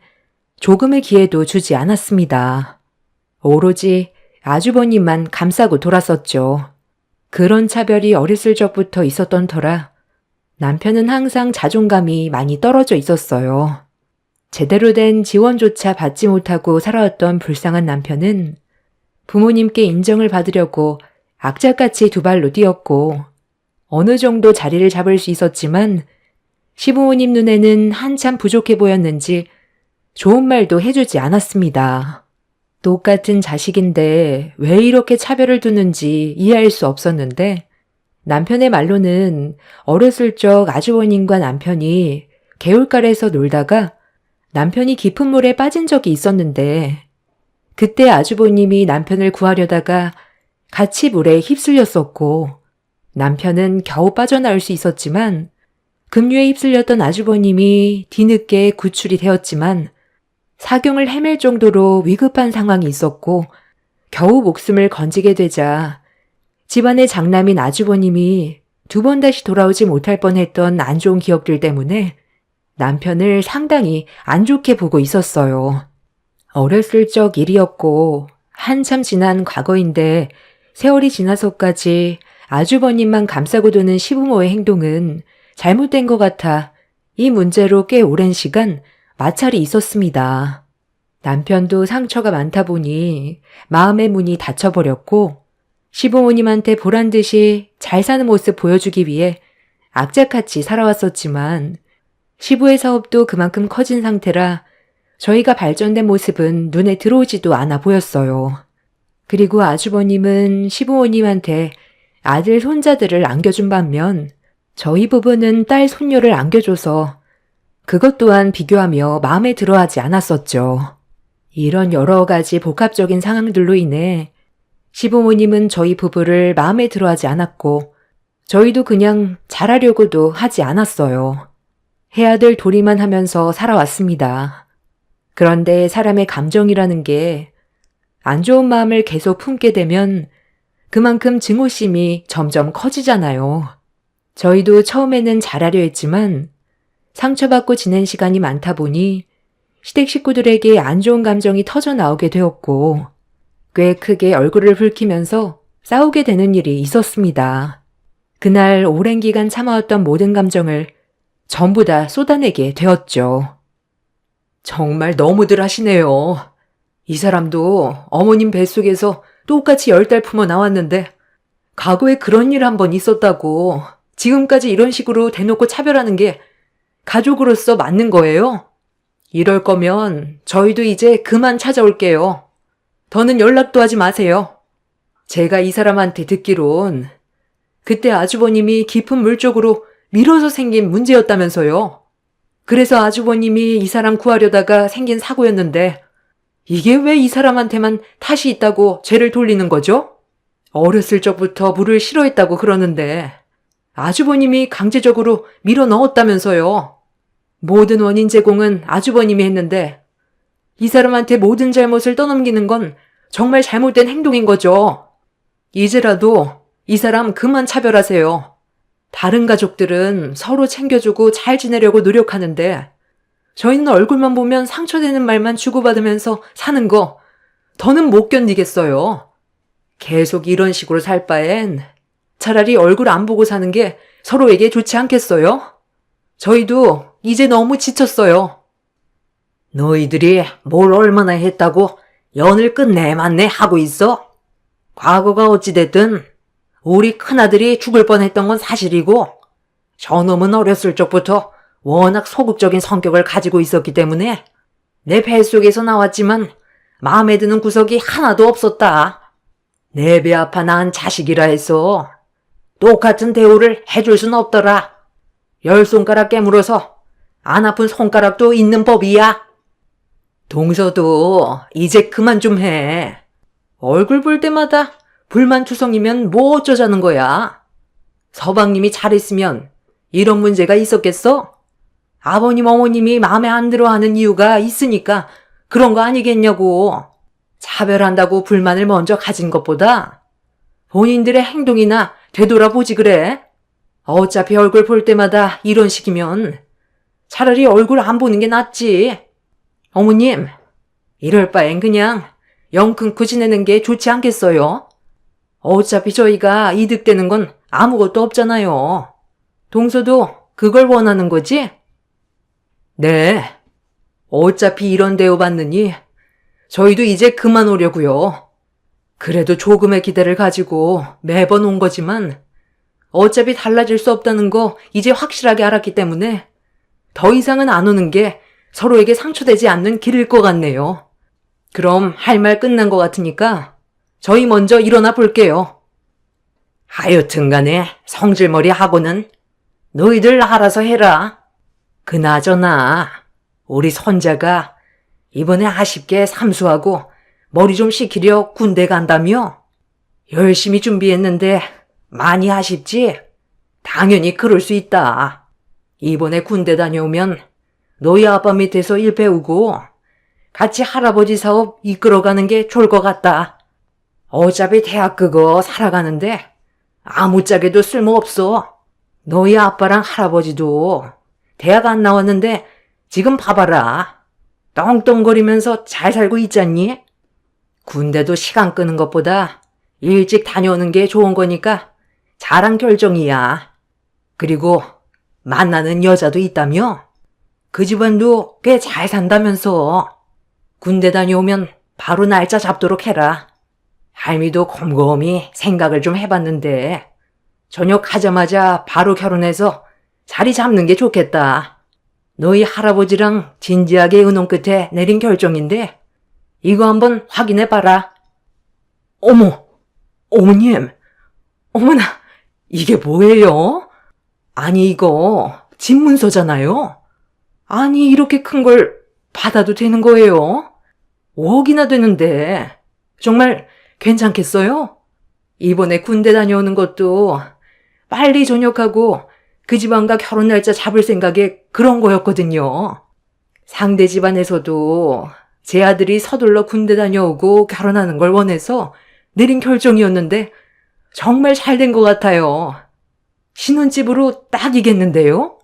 조금의 기회도 주지 않았습니다. 오로지 아주버님만 감싸고 돌았었죠. 그런 차별이 어렸을 적부터 있었던 터라 남편은 항상 자존감이 많이 떨어져 있었어요. 제대로 된 지원조차 받지 못하고 살아왔던 불쌍한 남편은 부모님께 인정을 받으려고 악착같이 두 발로 뛰었고 어느 정도 자리를 잡을 수 있었지만 시부모님 눈에는 한참 부족해 보였는지 좋은 말도 해주지 않았습니다. 똑같은 자식인데 왜 이렇게 차별을 두는지 이해할 수 없었는데 남편의 말로는 어렸을 적 아주버님과 남편이 개울가에서 놀다가 남편이 깊은 물에 빠진 적이 있었는데 그때 아주버님이 남편을 구하려다가 같이 물에 휩쓸렸었고 남편은 겨우 빠져나올 수 있었지만 급류에 휩쓸렸던 아주버님이 뒤늦게 구출이 되었지만 사경을 헤맬 정도로 위급한 상황이 있었고 겨우 목숨을 건지게 되자 집안의 장남인 아주버님이 2번 다시 돌아오지 못할 뻔했던 안 좋은 기억들 때문에 남편을 상당히 안 좋게 보고 있었어요. 어렸을 적 일이었고 한참 지난 과거인데 세월이 지나서까지 아주버님만 감싸고 도는 시부모의 행동은 잘못된 것 같아 이 문제로 꽤 오랜 시간 마찰이 있었습니다. 남편도 상처가 많다 보니 마음의 문이 닫혀버렸고 시부모님한테 보란듯이 잘 사는 모습 보여주기 위해 악착같이 살아왔었지만 시부의 사업도 그만큼 커진 상태라 저희가 발전된 모습은 눈에 들어오지도 않아 보였어요. 그리고 아주버님은 시부모님한테 아들, 손자들을 안겨준 반면 저희 부부는 딸, 손녀를 안겨줘서 그것 또한 비교하며 마음에 들어하지 않았었죠. 이런 여러 가지 복합적인 상황들로 인해 시부모님은 저희 부부를 마음에 들어하지 않았고 저희도 그냥 잘하려고도 하지 않았어요. 해야 될 도리만 하면서 살아왔습니다. 그런데 사람의 감정이라는 게 안 좋은 마음을 계속 품게 되면 그만큼 증오심이 점점 커지잖아요. 저희도 처음에는 잘하려 했지만 상처받고 지낸 시간이 많다 보니 시댁 식구들에게 안 좋은 감정이 터져 나오게 되었고 꽤 크게 얼굴을 붉히면서 싸우게 되는 일이 있었습니다. 그날 오랜 기간 참아왔던 모든 감정을 전부 다 쏟아내게 되었죠. 정말 너무들 하시네요. 이 사람도 어머님 뱃속에서 똑같이 10달 품어 나왔는데 과거에 그런 일 한 번 있었다고 지금까지 이런 식으로 대놓고 차별하는 게 가족으로서 맞는 거예요? 이럴 거면 저희도 이제 그만 찾아올게요. 더는 연락도 하지 마세요. 제가 이 사람한테 듣기론 그때 아주버님이 깊은 물 쪽으로 밀어서 생긴 문제였다면서요. 그래서 아주버님이 이 사람 구하려다가 생긴 사고였는데 이게 왜 이 사람한테만 탓이 있다고 죄를 돌리는 거죠? 어렸을 적부터 물을 싫어했다고 그러는데 아주버님이 강제적으로 밀어 넣었다면서요. 모든 원인 제공은 아주버님이 했는데 이 사람한테 모든 잘못을 떠넘기는 건 정말 잘못된 행동인 거죠. 이제라도 이 사람 그만 차별하세요. 다른 가족들은 서로 챙겨주고 잘 지내려고 노력하는데 저희는 얼굴만 보면 상처되는 말만 주고받으면서 사는 거 더는 못 견디겠어요. 계속 이런 식으로 살 바엔 차라리 얼굴 안 보고 사는 게 서로에게 좋지 않겠어요? 저희도 이제 너무 지쳤어요. 너희들이 뭘 얼마나 했다고 연을 끝내만내 하고 있어? 과거가 어찌됐든 우리 큰아들이 죽을 뻔했던 건 사실이고 저놈은 어렸을 적부터 워낙 소극적인 성격을 가지고 있었기 때문에 내 뱃속에서 나왔지만 마음에 드는 구석이 하나도 없었다. 내 배 아파 낳은 자식이라 해서 똑같은 대우를 해줄 순 없더라. 10손가락 깨물어서 안 아픈 손가락도 있는 법이야. 동서도 이제 그만 좀 해. 얼굴 볼 때마다 불만투성이면 뭐 어쩌자는 거야. 서방님이 잘했으면 이런 문제가 있었겠어? 아버님 어머님이 마음에 안 들어 하는 이유가 있으니까 그런 거 아니겠냐고. 차별한다고 불만을 먼저 가진 것보다 본인들의 행동이나 되돌아보지 그래. 어차피 얼굴 볼 때마다 이런 식이면 차라리 얼굴 안 보는 게 낫지. 어머님, 이럴 바엔 그냥 영 끊고 지내는 게 좋지 않겠어요? 어차피 저희가 이득되는 건 아무것도 없잖아요. 동서도 그걸 원하는 거지? 네. 어차피 이런 대우 받느니 저희도 이제 그만 오려고요. 그래도 조금의 기대를 가지고 매번 온 거지만 어차피 달라질 수 없다는 거 이제 확실하게 알았기 때문에 더 이상은 안 오는 게 서로에게 상처되지 않는 길일 것 같네요. 그럼 할 말 끝난 것 같으니까 저희 먼저 일어나 볼게요. 하여튼 간에 성질머리 하고는 너희들 알아서 해라. 그나저나 우리 손자가 이번에 아쉽게 삼수하고 머리 좀 식히려 군대 간다며? 열심히 준비했는데 많이 아쉽지? 당연히 그럴 수 있다. 이번에 군대 다녀오면 너희 아빠 밑에서 일 배우고 같이 할아버지 사업 이끌어가는 게 좋을 것 같다. 어차피 대학 그거 살아가는데 아무짝에도 쓸모없어. 너희 아빠랑 할아버지도 대학 안 나왔는데 지금 봐봐라. 떵떵거리면서 잘 살고 있잖니? 군대도 시간 끄는 것보다 일찍 다녀오는 게 좋은 거니까 잘한 결정이야. 그리고 만나는 여자도 있다며? 그 집안도 꽤 잘 산다면서. 군대 다녀오면 바로 날짜 잡도록 해라. 할미도 곰곰이 생각을 좀 해봤는데 전역하자마자 바로 결혼해서 자리 잡는 게 좋겠다. 너희 할아버지랑 진지하게 의논 끝에 내린 결정인데 이거 한번 확인해봐라. 어머, 어머님, 어머나, 이게 뭐예요? 아니 이거 집문서잖아요. 아니 이렇게 큰 걸 받아도 되는 거예요? 5억이나 되는데 정말 괜찮겠어요? 이번에 군대 다녀오는 것도 빨리 전역하고 그 집안과 결혼 날짜 잡을 생각에 그런 거였거든요. 상대 집안에서도 제 아들이 서둘러 군대 다녀오고 결혼하는 걸 원해서 내린 결정이었는데 정말 잘 된 것 같아요. 신혼집으로 딱이겠는데요?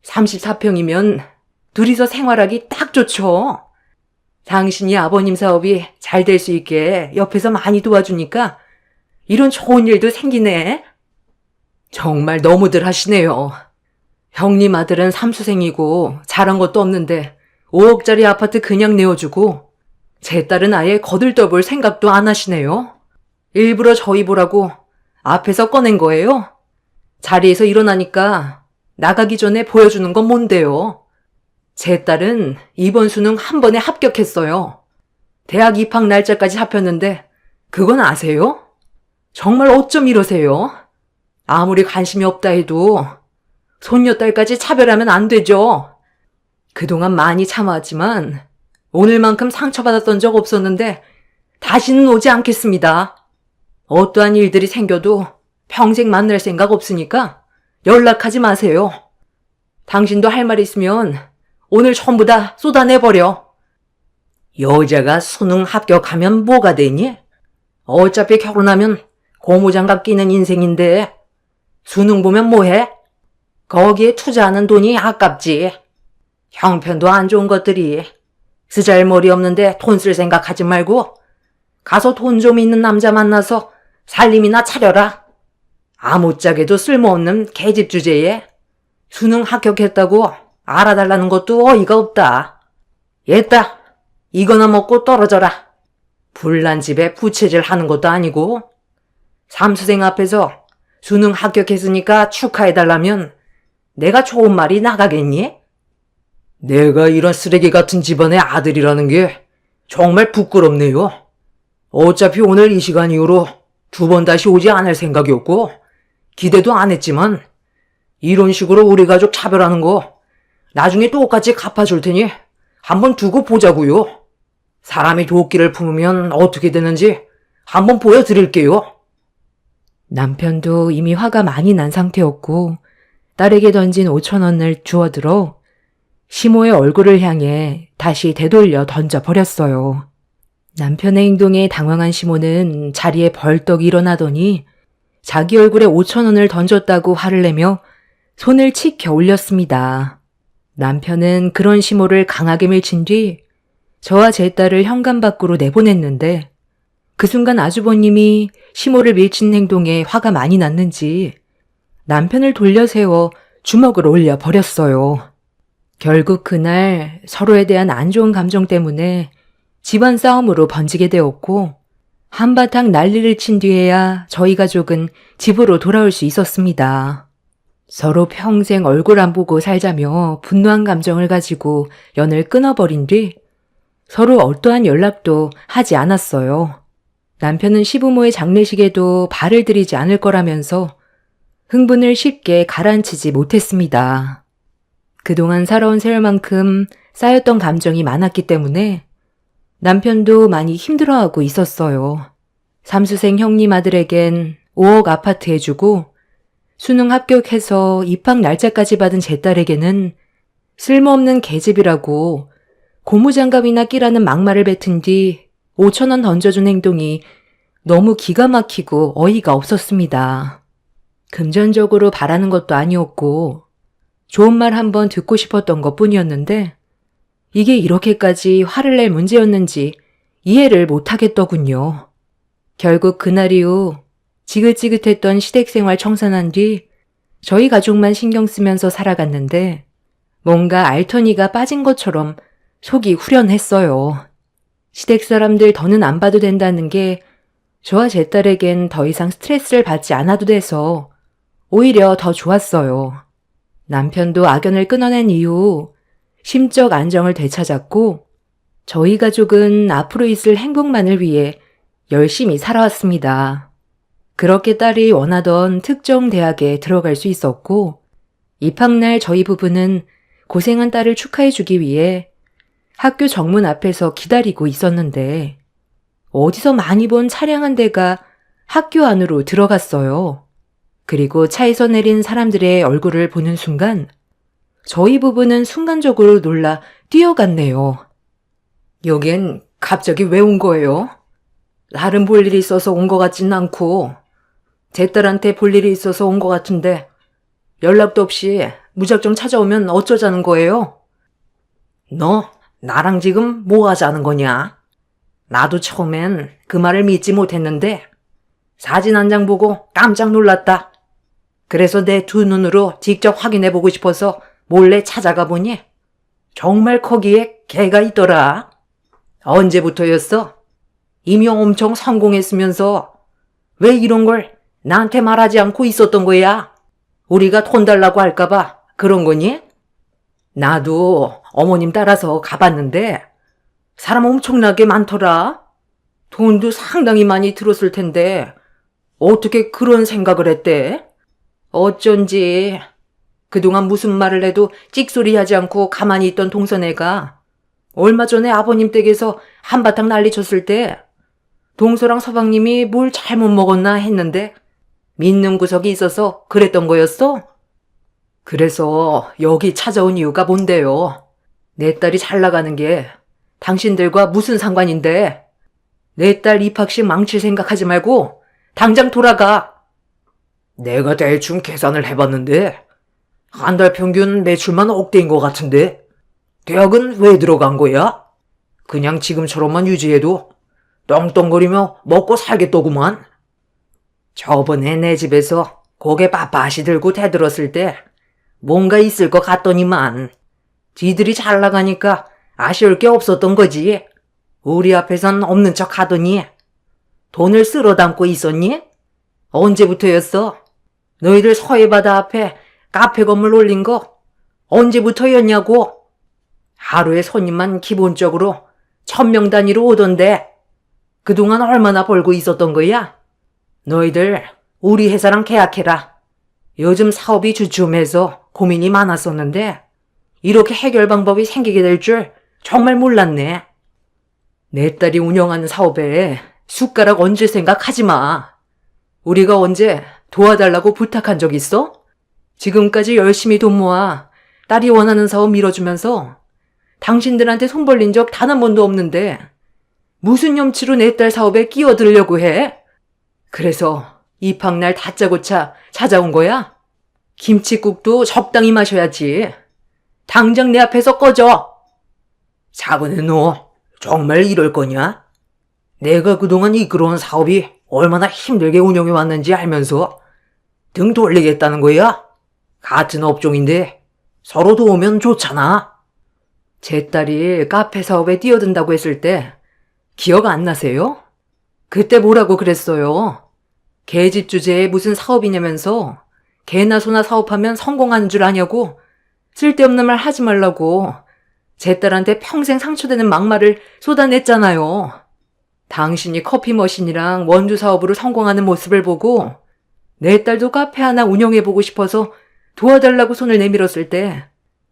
34평이면 둘이서 생활하기 딱 좋죠. 당신이 아버님 사업이 잘 될 수 있게 옆에서 많이 도와주니까 이런 좋은 일도 생기네. 정말 너무들 하시네요. 형님 아들은 삼수생이고 잘한 것도 없는데 5억짜리 아파트 그냥 내어주고 제 딸은 아예 거들떠볼 생각도 안 하시네요. 일부러 저희 보라고 앞에서 꺼낸 거예요. 자리에서 일어나니까 나가기 전에 보여주는 건 뭔데요? 제 딸은 이번 수능 한 번에 합격했어요. 대학 입학 날짜까지 잡혔는데 그건 아세요? 정말 어쩜 이러세요? 아무리 관심이 없다 해도 손녀딸까지 차별하면 안 되죠. 그동안 많이 참아왔지만 오늘만큼 상처받았던 적 없었는데 다시는 오지 않겠습니다. 어떠한 일들이 생겨도 평생 만날 생각 없으니까 연락하지 마세요. 당신도 할 말 있으면 오늘 전부 다 쏟아내버려. 여자가 수능 합격하면 뭐가 되니? 어차피 결혼하면 고무장갑 끼는 인생인데 수능 보면 뭐해? 거기에 투자하는 돈이 아깝지. 형편도 안 좋은 것들이 쓰잘머리 없는데 돈 쓸 생각하지 말고 가서 돈 좀 있는 남자 만나서 살림이나 차려라. 아무짝에도 쓸모없는 계집 주제에 수능 합격했다고 알아달라는 것도 어이가 없다. 얘따, 이거나 먹고 떨어져라. 불난 집에 부채질 하는 것도 아니고 삼수생 앞에서 수능 합격했으니까 축하해달라면 내가 좋은 말이 나가겠니? 내가 이런 쓰레기 같은 집안의 아들이라는 게 정말 부끄럽네요. 어차피 오늘 이 시간 이후로 2번 다시 오지 않을 생각이었고 기대도 안 했지만 이런 식으로 우리 가족 차별하는 거 나중에 똑같이 갚아줄 테니 한번 두고 보자고요. 사람이 도끼를 품으면 어떻게 되는지 한번 보여드릴게요. 남편도 이미 화가 많이 난 상태였고 딸에게 던진 5,000원을 주워들어 시모의 얼굴을 향해 다시 되돌려 던져버렸어요. 남편의 행동에 당황한 시모는 자리에 벌떡 일어나더니 자기 얼굴에 5,000원을 던졌다고 화를 내며 손을 치켜 올렸습니다. 남편은 그런 시모를 강하게 밀친 뒤 저와 제 딸을 현관 밖으로 내보냈는데 그 순간 아주버님이 시모를 밀친 행동에 화가 많이 났는지 남편을 돌려세워 주먹을 올려 버렸어요. 결국 그날 서로에 대한 안 좋은 감정 때문에 집안 싸움으로 번지게 되었고 한바탕 난리를 친 뒤에야 저희 가족은 집으로 돌아올 수 있었습니다. 서로 평생 얼굴 안 보고 살자며 분노한 감정을 가지고 연을 끊어버린 뒤 서로 어떠한 연락도 하지 않았어요. 남편은 시부모의 장례식에도 발을 들이지 않을 거라면서 흥분을 쉽게 가라앉히지 못했습니다. 그동안 살아온 세월만큼 쌓였던 감정이 많았기 때문에 남편도 많이 힘들어하고 있었어요. 삼수생 형님 아들에겐 5억 아파트 해주고 수능 합격해서 입학 날짜까지 받은 제 딸에게는 쓸모없는 계집이라고 고무장갑이나 끼라는 막말을 뱉은 뒤 5,000원 던져준 행동이 너무 기가 막히고 어이가 없었습니다. 금전적으로 바라는 것도 아니었고 좋은 말 한번 듣고 싶었던 것뿐이었는데 이게 이렇게까지 화를 낼 문제였는지 이해를 못하겠더군요. 결국 그날 이후 지긋지긋했던 시댁생활 청산한 뒤 저희 가족만 신경 쓰면서 살아갔는데 뭔가 알터니가 빠진 것처럼 속이 후련했어요. 시댁 사람들 더는 안 봐도 된다는 게 저와 제 딸에겐 더 이상 스트레스를 받지 않아도 돼서 오히려 더 좋았어요. 남편도 악연을 끊어낸 이후 심적 안정을 되찾았고 저희 가족은 앞으로 있을 행복만을 위해 열심히 살아왔습니다. 그렇게 딸이 원하던 특정 대학에 들어갈 수 있었고 입학날 저희 부부는 고생한 딸을 축하해주기 위해 학교 정문 앞에서 기다리고 있었는데 어디서 많이 본 차량 한 대가 학교 안으로 들어갔어요. 그리고 차에서 내린 사람들의 얼굴을 보는 순간 저희 부부는 순간적으로 놀라 뛰어갔네요. 여긴 갑자기 왜 온 거예요? 다른 볼 일이 있어서 온 것 같지는 않고 제 딸한테 볼 일이 있어서 온 것 같은데 연락도 없이 무작정 찾아오면 어쩌자는 거예요? 너 나랑 지금 뭐 하자는 거냐? 나도 처음엔 그 말을 믿지 못했는데 사진 한 장 보고 깜짝 놀랐다. 그래서 내 두 눈으로 직접 확인해보고 싶어서 몰래 찾아가 보니 정말 거기에 개가 있더라. 언제부터였어? 이미 엄청 성공했으면서 왜 이런 걸 나한테 말하지 않고 있었던 거야? 우리가 돈 달라고 할까봐 그런 거니? 나도 어머님 따라서 가봤는데 사람 엄청나게 많더라. 돈도 상당히 많이 들었을 텐데 어떻게 그런 생각을 했대? 어쩐지 그동안 무슨 말을 해도 찍소리 하지 않고 가만히 있던 동서네가 얼마 전에 아버님 댁에서 한바탕 난리쳤을 때 동서랑 서방님이 뭘 잘못 먹었나 했는데 믿는 구석이 있어서 그랬던 거였어? 그래서 여기 찾아온 이유가 뭔데요? 내 딸이 잘 나가는 게 당신들과 무슨 상관인데? 내 딸 입학식 망칠 생각하지 말고 당장 돌아가. 내가 대충 계산을 해봤는데 한 달 평균 매출만 억대인 것 같은데 대학은 왜 들어간 거야? 그냥 지금처럼만 유지해도 떵떵거리며 먹고 살겠더구만. 저번에 내 집에서 고개 빳빳이 들고 대들었을 때 뭔가 있을 것 같더니만 지들이 잘 나가니까 아쉬울 게 없었던 거지. 우리 앞에선 없는 척 하더니 돈을 쓸어 담고 있었니? 언제부터였어? 너희들 서해바다 앞에 카페 건물 올린 거 언제부터였냐고? 하루에 손님만 기본적으로 1,000명 단위로 오던데 그동안 얼마나 벌고 있었던 거야? 너희들 우리 회사랑 계약해라. 요즘 사업이 주춤해서 고민이 많았었는데 이렇게 해결 방법이 생기게 될 줄 정말 몰랐네. 내 딸이 운영하는 사업에 숟가락 얹을 생각 하지 마. 우리가 언제 도와달라고 부탁한 적 있어? 지금까지 열심히 돈 모아 딸이 원하는 사업 밀어주면서 당신들한테 손 벌린 적 단 한 번도 없는데 무슨 염치로 내 딸 사업에 끼어들려고 해? 그래서 입학날 다짜고짜 찾아온 거야? 김칫국도 적당히 마셔야지. 당장 내 앞에서 꺼져. 작은애 너 정말 이럴 거냐? 내가 그동안 이끌어온 사업이 얼마나 힘들게 운영해 왔는지 알면서 등 돌리겠다는 거야? 같은 업종인데 서로 도우면 좋잖아. 제 딸이 카페 사업에 뛰어든다고 했을 때 기억 안 나세요? 그때 뭐라고 그랬어요? 개집 주제에 무슨 사업이냐면서 개나 소나 사업하면 성공하는 줄 아냐고 쓸데없는 말 하지 말라고 제 딸한테 평생 상처되는 막말을 쏟아냈잖아요. 당신이 커피 머신이랑 원두 사업으로 성공하는 모습을 보고 내 딸도 카페 하나 운영해보고 싶어서 도와달라고 손을 내밀었을 때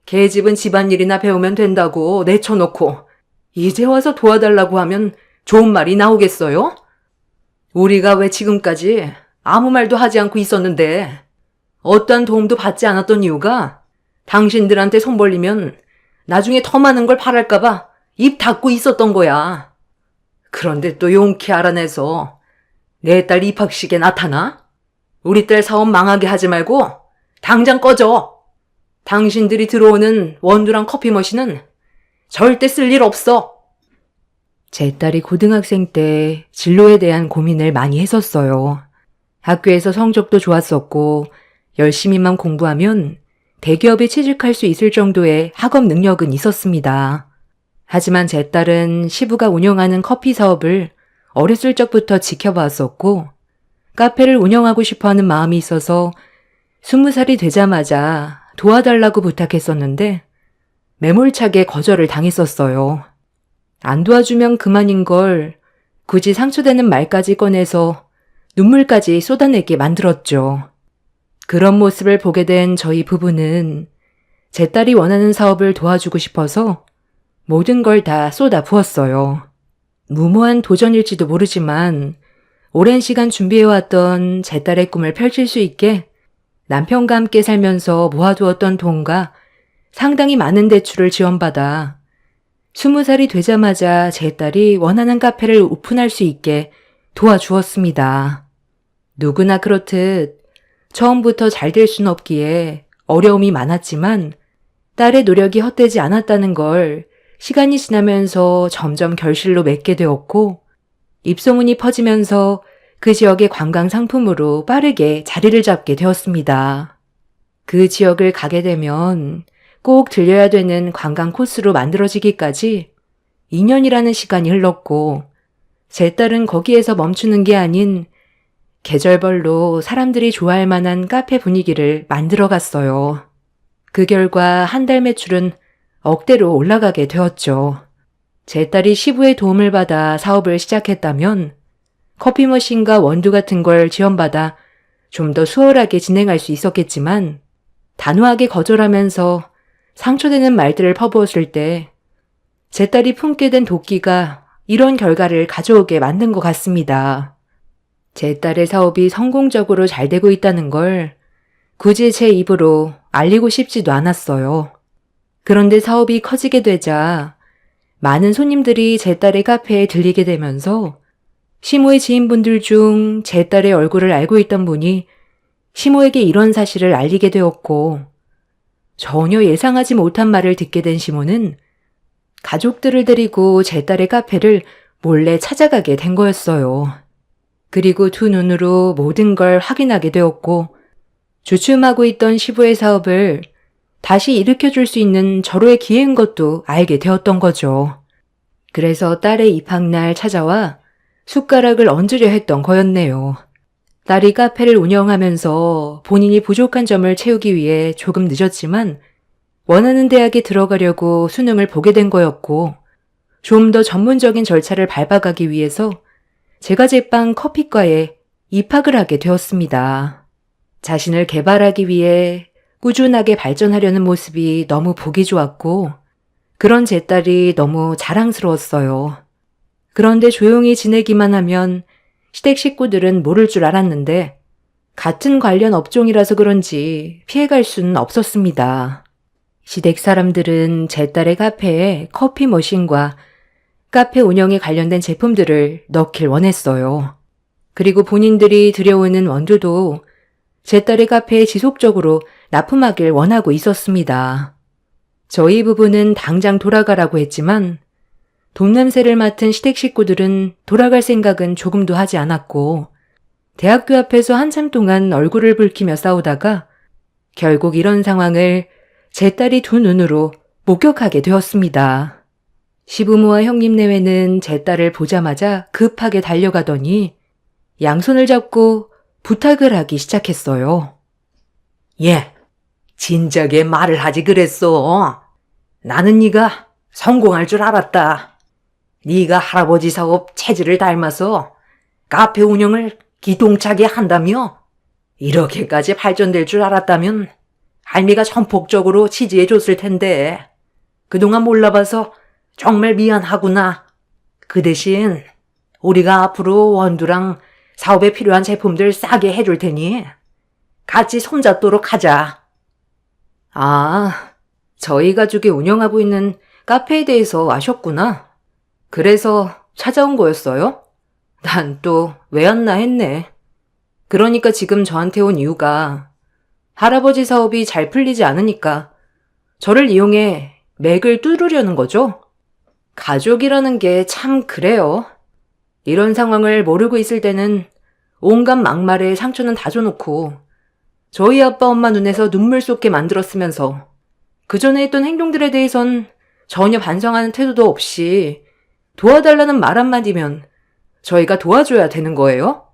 개집은 집안일이나 배우면 된다고 내쳐놓고 이제 와서 도와달라고 하면 좋은 말이 나오겠어요? 우리가 왜 지금까지 아무 말도 하지 않고 있었는데 어떠한 도움도 받지 않았던 이유가 당신들한테 손 벌리면 나중에 더 많은 걸 바랄까봐 입 닫고 있었던 거야. 그런데 또 용케 알아내서 내 딸 입학식에 나타나? 우리 딸 사업 망하게 하지 말고 당장 꺼져. 당신들이 들어오는 원두랑 커피 머신은 절대 쓸 일 없어. 제 딸이 고등학생 때 진로에 대한 고민을 많이 했었어요. 학교에서 성적도 좋았었고 열심히만 공부하면 대기업에 취직할 수 있을 정도의 학업 능력은 있었습니다. 하지만 제 딸은 시부가 운영하는 커피 사업을 어렸을 적부터 지켜봤었고 카페를 운영하고 싶어하는 마음이 있어서 20살이 되자마자 도와달라고 부탁했었는데 매몰차게 거절을 당했었어요. 안 도와주면 그만인 걸 굳이 상처되는 말까지 꺼내서 눈물까지 쏟아내게 만들었죠. 그런 모습을 보게 된 저희 부부는 제 딸이 원하는 사업을 도와주고 싶어서 모든 걸 다 쏟아 부었어요. 무모한 도전일지도 모르지만 오랜 시간 준비해왔던 제 딸의 꿈을 펼칠 수 있게 남편과 함께 살면서 모아두었던 돈과 상당히 많은 대출을 지원받아 20살이 되자마자 제 딸이 원하는 카페를 오픈할 수 있게 도와주었습니다. 누구나 그렇듯 처음부터 잘 될 수는 없기에 어려움이 많았지만 딸의 노력이 헛되지 않았다는 걸 시간이 지나면서 점점 결실로 맺게 되었고 입소문이 퍼지면서 그 지역의 관광 상품으로 빠르게 자리를 잡게 되었습니다. 그 지역을 가게 되면 꼭 들려야 되는 관광 코스로 만들어지기까지 2년이라는 시간이 흘렀고 제 딸은 거기에서 멈추는 게 아닌 계절별로 사람들이 좋아할 만한 카페 분위기를 만들어 갔어요. 그 결과 한 달 매출은 억대로 올라가게 되었죠. 제 딸이 시부의 도움을 받아 사업을 시작했다면 커피 머신과 원두 같은 걸 지원받아 좀 더 수월하게 진행할 수 있었겠지만 단호하게 거절하면서 상처되는 말들을 퍼부었을 때 제 딸이 품게 된 도끼가 이런 결과를 가져오게 만든 것 같습니다. 제 딸의 사업이 성공적으로 잘 되고 있다는 걸 굳이 제 입으로 알리고 싶지도 않았어요. 그런데 사업이 커지게 되자 많은 손님들이 제 딸의 카페에 들리게 되면서 시모의 지인분들 중 제 딸의 얼굴을 알고 있던 분이 시모에게 이런 사실을 알리게 되었고 전혀 예상하지 못한 말을 듣게 된 시모는 가족들을 데리고 제 딸의 카페를 몰래 찾아가게 된 거였어요. 그리고 두 눈으로 모든 걸 확인하게 되었고 주춤하고 있던 시부의 사업을 다시 일으켜줄 수 있는 절호의 기회인 것도 알게 되었던 거죠. 그래서 딸의 입학날 찾아와 숟가락을 얹으려 했던 거였네요. 딸이 카페를 운영하면서 본인이 부족한 점을 채우기 위해 조금 늦었지만 원하는 대학에 들어가려고 수능을 보게 된 거였고 좀 더 전문적인 절차를 밟아가기 위해서 제가 제빵 커피과에 입학을 하게 되었습니다. 자신을 개발하기 위해 꾸준하게 발전하려는 모습이 너무 보기 좋았고 그런 제 딸이 너무 자랑스러웠어요. 그런데 조용히 지내기만 하면 시댁 식구들은 모를 줄 알았는데 같은 관련 업종이라서 그런지 피해갈 수는 없었습니다. 시댁 사람들은 제 딸의 카페에 커피 머신과 카페 운영에 관련된 제품들을 넣길 원했어요. 그리고 본인들이 들여오는 원두도 제 딸의 카페에 지속적으로 납품하길 원하고 있었습니다. 저희 부부는 당장 돌아가라고 했지만 돈 냄새를 맡은 시댁 식구들은 돌아갈 생각은 조금도 하지 않았고 대학교 앞에서 한참 동안 얼굴을 붉히며 싸우다가 결국 이런 상황을 제 딸이 두 눈으로 목격하게 되었습니다. 시부모와 형님 내외는 제 딸을 보자마자 급하게 달려가더니 양손을 잡고 부탁을 하기 시작했어요. 예, 진작에 말을 하지 그랬어. 나는 네가 성공할 줄 알았다. 네가 할아버지 사업 체질을 닮아서 카페 운영을 기똥차게 한다며 이렇게까지 발전될 줄 알았다면 할미가 전폭적으로 지지해줬을 텐데 그동안 몰라봐서 정말 미안하구나. 그 대신 우리가 앞으로 원두랑 사업에 필요한 제품들 싸게 해줄 테니 같이 손잡도록 하자. 아, 저희 가족이 운영하고 있는 카페에 대해서 아셨구나. 그래서 찾아온 거였어요? 난 또 왜 왔나 했네. 그러니까 지금 저한테 온 이유가 할아버지 사업이 잘 풀리지 않으니까 저를 이용해 맥을 뚫으려는 거죠? 가족이라는 게 참 그래요. 이런 상황을 모르고 있을 때는 온갖 막말에 상처는 다 줘놓고 저희 아빠 엄마 눈에서 눈물 쏟게 만들었으면서 그 전에 했던 행동들에 대해선 전혀 반성하는 태도도 없이 도와달라는 말 한마디면 저희가 도와줘야 되는 거예요?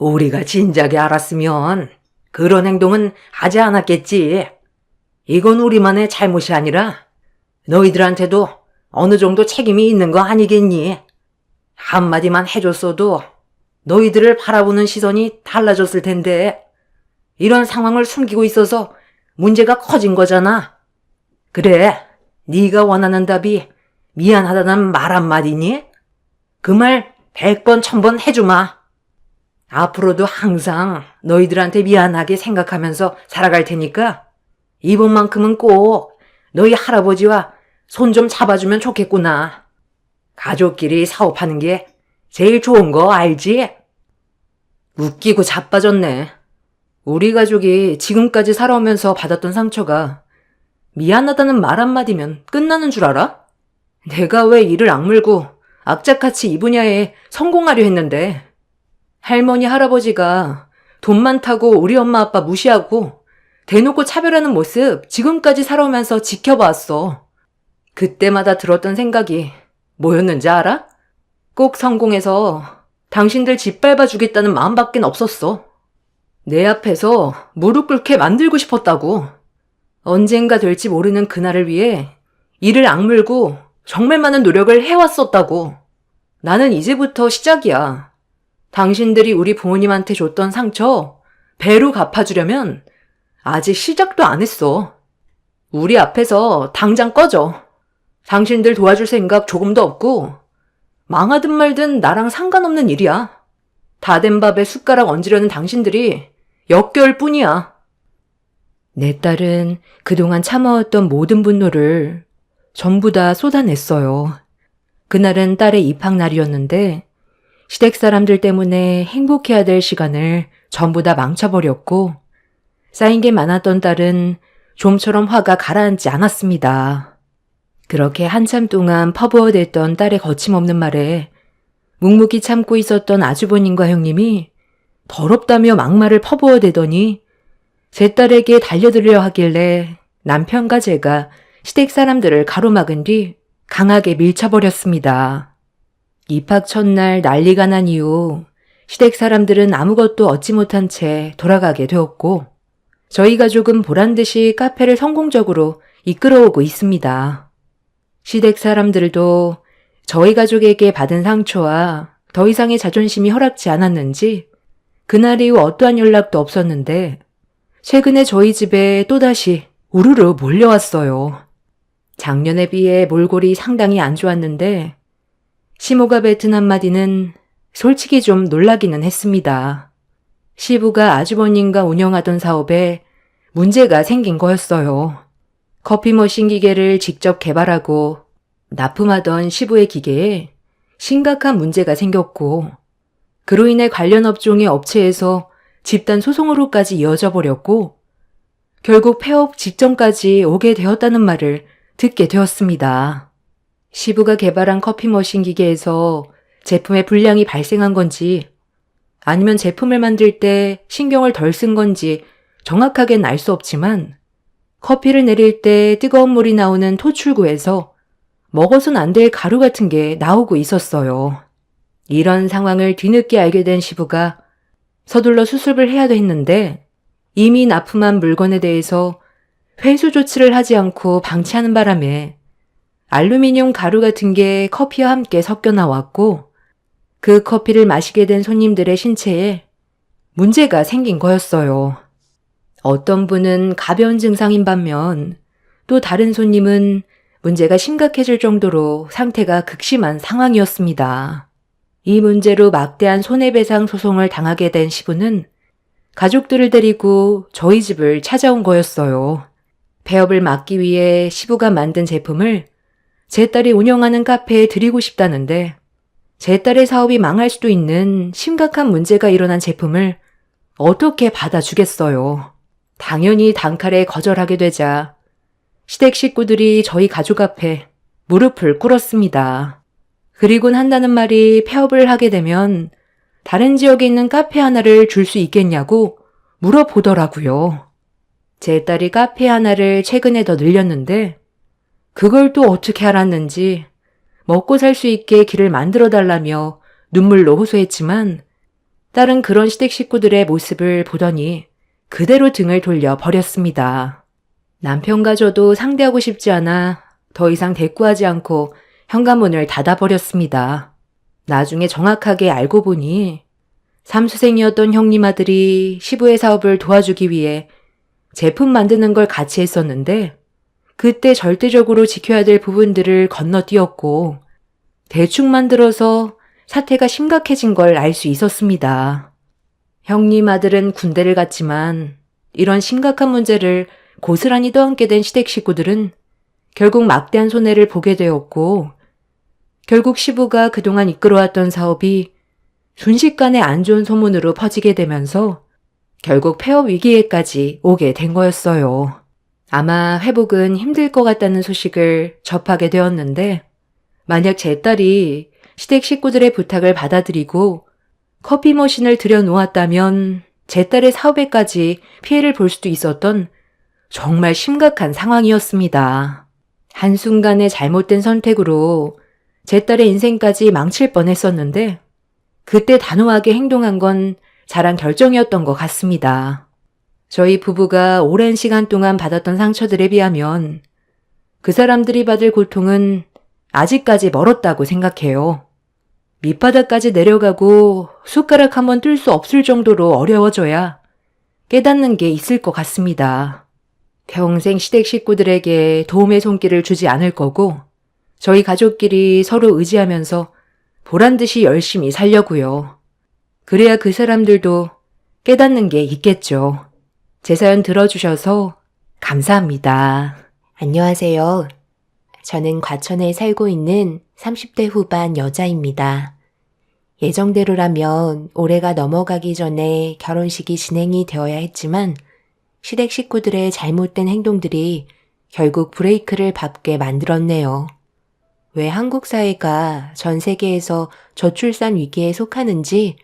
우리가 진작에 알았으면 그런 행동은 하지 않았겠지. 이건 우리만의 잘못이 아니라 너희들한테도 어느 정도 책임이 있는 거 아니겠니? 한마디만 해줬어도 너희들을 바라보는 시선이 달라졌을 텐데 이런 상황을 숨기고 있어서 문제가 커진 거잖아. 그래, 네가 원하는 답이 미안하다는 말 한마디니? 그 말 100번 1000번 해주마. 앞으로도 항상 너희들한테 미안하게 생각하면서 살아갈 테니까 이번만큼은 꼭 너희 할아버지와 손 좀 잡아주면 좋겠구나. 가족끼리 사업하는 게 제일 좋은 거 알지? 웃기고 자빠졌네. 우리 가족이 지금까지 살아오면서 받았던 상처가 미안하다는 말 한마디면 끝나는 줄 알아? 내가 왜 이를 악물고 악착같이 이 분야에 성공하려 했는데 할머니 할아버지가 돈 많다고 우리 엄마 아빠 무시하고 대놓고 차별하는 모습 지금까지 살아오면서 지켜봤어. 그때마다 들었던 생각이 뭐였는지 알아? 꼭 성공해서 당신들 짓밟아 주겠다는 마음밖엔 없었어. 내 앞에서 무릎 꿇게 만들고 싶었다고. 언젠가 될지 모르는 그날을 위해 이를 악물고 정말 많은 노력을 해왔었다고. 나는 이제부터 시작이야. 당신들이 우리 부모님한테 줬던 상처 배로 갚아주려면 아직 시작도 안 했어. 우리 앞에서 당장 꺼져. 당신들 도와줄 생각 조금도 없고 망하든 말든 나랑 상관없는 일이야. 다 된 밥에 숟가락 얹으려는 당신들이 역겨울 뿐이야. 내 딸은 그동안 참아왔던 모든 분노를 전부 다 쏟아냈어요. 그날은 딸의 입학날이었는데 시댁 사람들 때문에 행복해야 될 시간을 전부 다 망쳐버렸고 쌓인 게 많았던 딸은 좀처럼 화가 가라앉지 않았습니다. 그렇게 한참 동안 퍼부어댔던 딸의 거침없는 말에 묵묵히 참고 있었던 아주버님과 형님이 더럽다며 막말을 퍼부어대더니 제 딸에게 달려들려 하길래 남편과 제가 시댁 사람들을 가로막은 뒤 강하게 밀쳐버렸습니다. 입학 첫날 난리가 난 이후 시댁 사람들은 아무것도 얻지 못한 채 돌아가게 되었고 저희 가족은 보란듯이 카페를 성공적으로 이끌어오고 있습니다. 시댁 사람들도 저희 가족에게 받은 상처와 더 이상의 자존심이 허락지 않았는지 그날 이후 어떠한 연락도 없었는데 최근에 저희 집에 또다시 우르르 몰려왔어요. 작년에 비해 몰골이 상당히 안 좋았는데 시모가 뱉은 한마디는 솔직히 좀 놀라기는 했습니다. 시부가 아주버님과 운영하던 사업에 문제가 생긴 거였어요. 커피 머신 기계를 직접 개발하고 납품하던 시부의 기계에 심각한 문제가 생겼고 그로 인해 관련 업종의 업체에서 집단 소송으로까지 이어져 버렸고 결국 폐업 직전까지 오게 되었다는 말을 듣게 되었습니다. 시부가 개발한 커피 머신 기계에서 제품에 불량이 발생한 건지 아니면 제품을 만들 때 신경을 덜 쓴 건지 정확하게는 알 수 없지만 커피를 내릴 때 뜨거운 물이 나오는 토출구에서 먹어선 안 될 가루 같은 게 나오고 있었어요. 이런 상황을 뒤늦게 알게 된 시부가 서둘러 수습을 해야 했는데 이미 납품한 물건에 대해서 회수 조치를 하지 않고 방치하는 바람에 알루미늄 가루 같은 게 커피와 함께 섞여 나왔고 그 커피를 마시게 된 손님들의 신체에 문제가 생긴 거였어요. 어떤 분은 가벼운 증상인 반면 또 다른 손님은 문제가 심각해질 정도로 상태가 극심한 상황이었습니다. 이 문제로 막대한 손해배상 소송을 당하게 된 시부는 가족들을 데리고 저희 집을 찾아온 거였어요. 폐업을 막기 위해 시부가 만든 제품을 제 딸이 운영하는 카페에 드리고 싶다는데 제 딸의 사업이 망할 수도 있는 심각한 문제가 일어난 제품을 어떻게 받아주겠어요. 당연히 단칼에 거절하게 되자 시댁 식구들이 저희 가족 앞에 무릎을 꿇었습니다. 그리곤 한다는 말이 폐업을 하게 되면 다른 지역에 있는 카페 하나를 줄 수 있겠냐고 물어보더라고요. 제 딸이 카페 하나를 최근에 더 늘렸는데 그걸 또 어떻게 알았는지 먹고 살 수 있게 길을 만들어 달라며 눈물로 호소했지만 딸은 그런 시댁 식구들의 모습을 보더니 그대로 등을 돌려 버렸습니다. 남편과 저도 상대하고 싶지 않아 더 이상 대꾸하지 않고 현관문을 닫아버렸습니다. 나중에 정확하게 알고 보니 삼수생이었던 형님 아들이 시부의 사업을 도와주기 위해 제품 만드는 걸 같이 했었는데 그때 절대적으로 지켜야 될 부분들을 건너뛰었고 대충 만들어서 사태가 심각해진 걸 알 수 있었습니다. 형님 아들은 군대를 갔지만 이런 심각한 문제를 고스란히 떠안게 된 시댁 식구들은 결국 막대한 손해를 보게 되었고 결국 시부가 그동안 이끌어왔던 사업이 순식간에 안 좋은 소문으로 퍼지게 되면서 결국 폐업 위기에까지 오게 된 거였어요. 아마 회복은 힘들 것 같다는 소식을 접하게 되었는데 만약 제 딸이 시댁 식구들의 부탁을 받아들이고 커피 머신을 들여놓았다면 제 딸의 사업에까지 피해를 볼 수도 있었던 정말 심각한 상황이었습니다. 한순간의 잘못된 선택으로 제 딸의 인생까지 망칠 뻔했었는데 그때 단호하게 행동한 건 잘한 결정이었던 것 같습니다. 저희 부부가 오랜 시간 동안 받았던 상처들에 비하면 그 사람들이 받을 고통은 아직까지 멀었다고 생각해요. 밑바닥까지 내려가고 숟가락 한번 뜰 수 없을 정도로 어려워져야 깨닫는 게 있을 것 같습니다. 평생 시댁 식구들에게 도움의 손길을 주지 않을 거고 저희 가족끼리 서로 의지하면서 보란듯이 열심히 살려고요. 그래야 그 사람들도 깨닫는 게 있겠죠. 제 사연 들어주셔서 감사합니다. 안녕하세요. 저는 과천에 살고 있는 30대 후반 여자입니다. 예정대로라면 올해가 넘어가기 전에 결혼식이 진행이 되어야 했지만 시댁 식구들의 잘못된 행동들이 결국 브레이크를 밟게 만들었네요. 왜 한국 사회가 전 세계에서 저출산 위기에 속하는지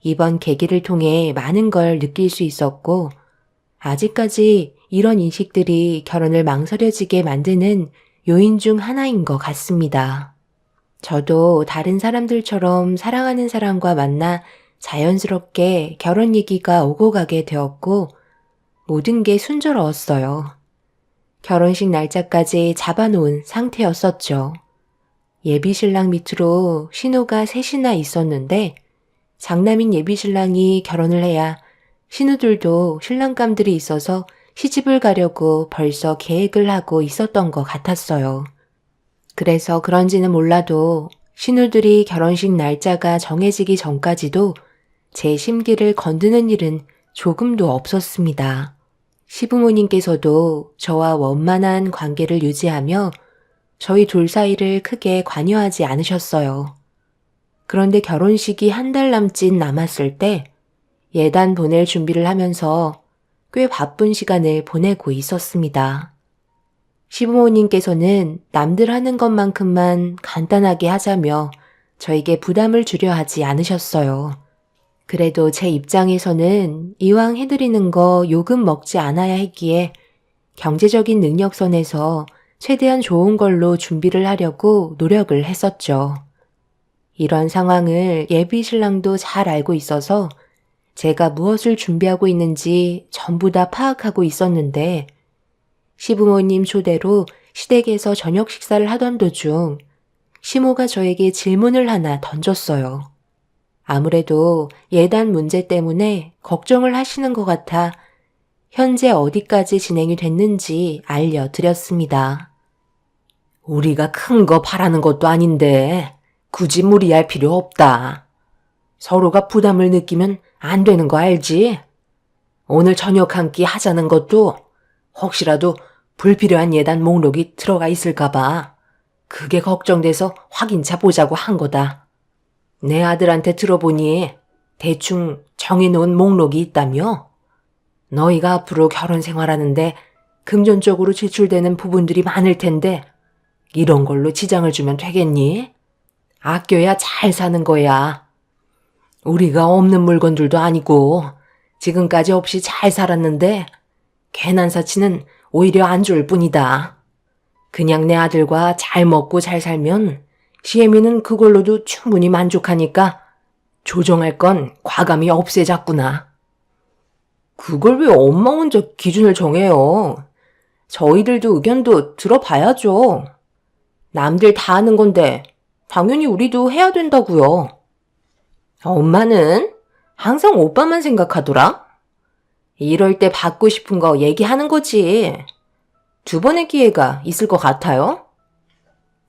이번 계기를 통해 많은 걸 느낄 수 있었고 아직까지 이런 인식들이 결혼을 망설여지게 만드는 요인 중 하나인 것 같습니다. 저도 다른 사람들처럼 사랑하는 사람과 만나 자연스럽게 결혼 얘기가 오고 가게 되었고 모든 게 순조로웠어요. 결혼식 날짜까지 잡아놓은 상태였었죠. 예비신랑 밑으로 신우가 셋이나 있었는데 장남인 예비신랑이 결혼을 해야 신우들도 신랑감들이 있어서 시집을 가려고 벌써 계획을 하고 있었던 것 같았어요. 그래서 그런지는 몰라도 신우들이 결혼식 날짜가 정해지기 전까지도 제 심기를 건드는 일은 조금도 없었습니다. 시부모님께서도 저와 원만한 관계를 유지하며 저희 둘 사이를 크게 관여하지 않으셨어요. 그런데 결혼식이 한 달 남짓 남았을 때 예단 보낼 준비를 하면서 꽤 바쁜 시간을 보내고 있었습니다. 시부모님께서는 남들 하는 것만큼만 간단하게 하자며 저에게 부담을 주려 하지 않으셨어요. 그래도 제 입장에서는 이왕 해드리는 거 요금 먹지 않아야 했기에 경제적인 능력선에서 최대한 좋은 걸로 준비를 하려고 노력을 했었죠. 이런 상황을 예비 신랑도 잘 알고 있어서 제가 무엇을 준비하고 있는지 전부 다 파악하고 있었는데 시부모님 초대로 시댁에서 저녁 식사를 하던 도중 시모가 저에게 질문을 하나 던졌어요. 아무래도 예단 문제 때문에 걱정을 하시는 것 같아 현재 어디까지 진행이 됐는지 알려드렸습니다. 우리가 큰 거 바라는 것도 아닌데 굳이 무리할 필요 없다. 서로가 부담을 느끼면 안 되는 거 알지? 오늘 저녁 한 끼 하자는 것도 혹시라도 불필요한 예단 목록이 들어가 있을까 봐 그게 걱정돼서 확인차 보자고 한 거다. 내 아들한테 들어보니 대충 정해놓은 목록이 있다며? 너희가 앞으로 결혼 생활하는데 금전적으로 지출되는 부분들이 많을 텐데 이런 걸로 지장을 주면 되겠니? 아껴야 잘 사는 거야. 우리가 없는 물건들도 아니고 지금까지 없이 잘 살았는데 괜한 사치는 오히려 안 좋을 뿐이다. 그냥 내 아들과 잘 먹고 잘 살면 시애미는 그걸로도 충분히 만족하니까 조정할 건 과감히 없애자꾸나. 그걸 왜 엄마 혼자 기준을 정해요? 저희들도 의견도 들어봐야죠. 남들 다 하는 건데 당연히 우리도 해야 된다고요. 엄마는 항상 오빠만 생각하더라? 이럴 때 받고 싶은 거 얘기하는 거지. 두 번의 기회가 있을 것 같아요?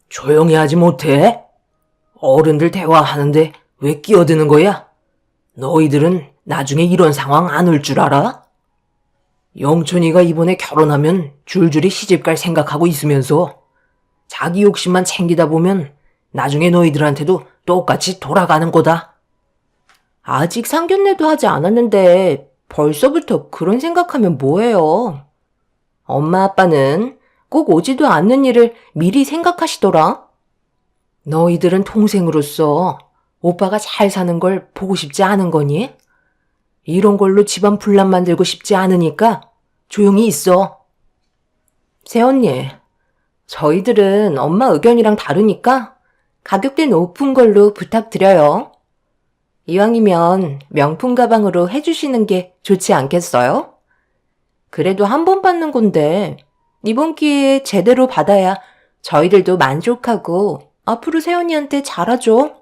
조용히 하지 못해? 어른들 대화하는데 왜 끼어드는 거야? 너희들은 나중에 이런 상황 안 올 줄 알아? 영천이가 이번에 결혼하면 줄줄이 시집갈 생각하고 있으면서 자기 욕심만 챙기다 보면 나중에 너희들한테도 똑같이 돌아가는 거다. 아직 상견례도 하지 않았는데 벌써부터 그런 생각하면 뭐해요? 엄마 아빠는 꼭 오지도 않는 일을 미리 생각하시더라. 너희들은 동생으로서 오빠가 잘 사는 걸 보고 싶지 않은 거니? 이런 걸로 집안 분란 만들고 싶지 않으니까 조용히 있어. 새언니, 저희들은 엄마 의견이랑 다르니까 가격대 높은 걸로 부탁드려요. 이왕이면 명품 가방으로 해주시는 게 좋지 않겠어요? 그래도 한 번 받는 건데 이번 기회에 제대로 받아야 저희들도 만족하고 앞으로 새언니한테 잘하죠.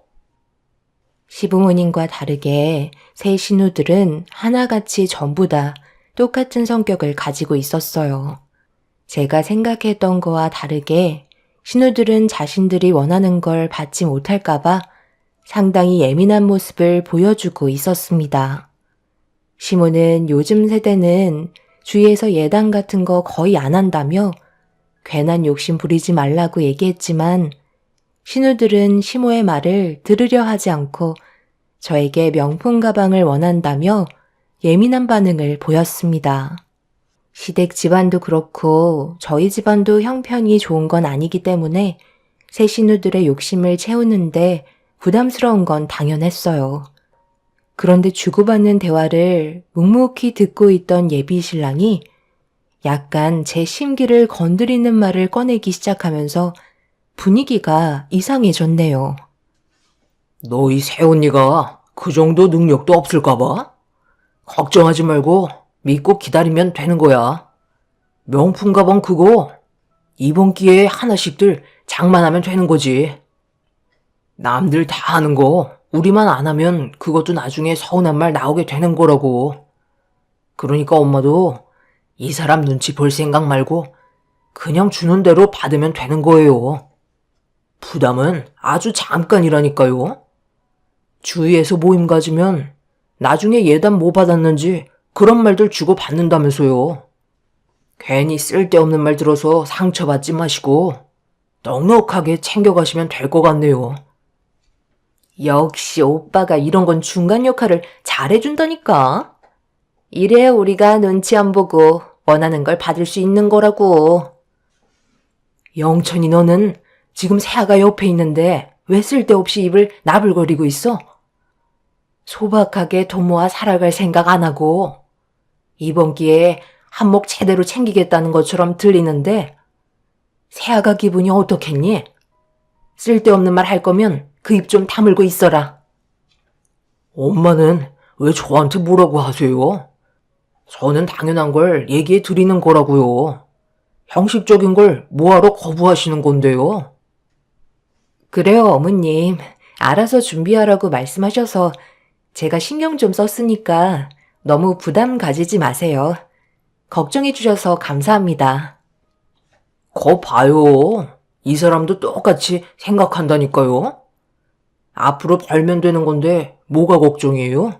시부모님과 다르게 새 신우들은 하나같이 전부 다 똑같은 성격을 가지고 있었어요. 제가 생각했던 거와 다르게 신우들은 자신들이 원하는 걸 받지 못할까봐 상당히 예민한 모습을 보여주고 있었습니다. 시모는 요즘 세대는 주위에서 예단 같은 거 거의 안 한다며 괜한 욕심 부리지 말라고 얘기했지만 신우들은 시모의 말을 들으려 하지 않고 저에게 명품 가방을 원한다며 예민한 반응을 보였습니다. 시댁 집안도 그렇고 저희 집안도 형편이 좋은 건 아니기 때문에 새 신우들의 욕심을 채우는데 부담스러운 건 당연했어요. 그런데 주고받는 대화를 묵묵히 듣고 있던 예비 신랑이 약간 제 심기를 건드리는 말을 꺼내기 시작하면서 분위기가 이상해졌네요. 너희 새언니가 그 정도 능력도 없을까 봐? 걱정하지 말고 믿고 기다리면 되는 거야. 명품 가방 그거 이번 기회에 하나씩들 장만하면 되는 거지. 남들 다 하는 거 우리만 안 하면 그것도 나중에 서운한 말 나오게 되는 거라고. 그러니까 엄마도 이 사람 눈치 볼 생각 말고 그냥 주는 대로 받으면 되는 거예요. 부담은 아주 잠깐이라니까요. 주위에서 모임 가지면 나중에 예단 뭐 받았는지 그런 말들 주고 받는다면서요. 괜히 쓸데없는 말 들어서 상처받지 마시고 넉넉하게 챙겨가시면 될 것 같네요. 역시 오빠가 이런 건 중간 역할을 잘해준다니까. 이래야 우리가 눈치 안 보고 원하는 걸 받을 수 있는 거라고. 영천이 너는 지금 새아가 옆에 있는데 왜 쓸데없이 입을 나불거리고 있어? 소박하게 돈 모아 살아갈 생각 안 하고 이번 기회에 한몫 제대로 챙기겠다는 것처럼 들리는데 새아가 기분이 어떻겠니? 쓸데없는 말 할 거면 그 입 좀 다물고 있어라. 엄마는 왜 저한테 뭐라고 하세요? 저는 당연한 걸 얘기해 드리는 거라고요. 형식적인 걸 뭐하러 거부하시는 건데요? 그래요, 어머님. 알아서 준비하라고 말씀하셔서 제가 신경 좀 썼으니까 너무 부담 가지지 마세요. 걱정해 주셔서 감사합니다. 거 봐요. 이 사람도 똑같이 생각한다니까요. 앞으로 벌면 되는 건데 뭐가 걱정이에요?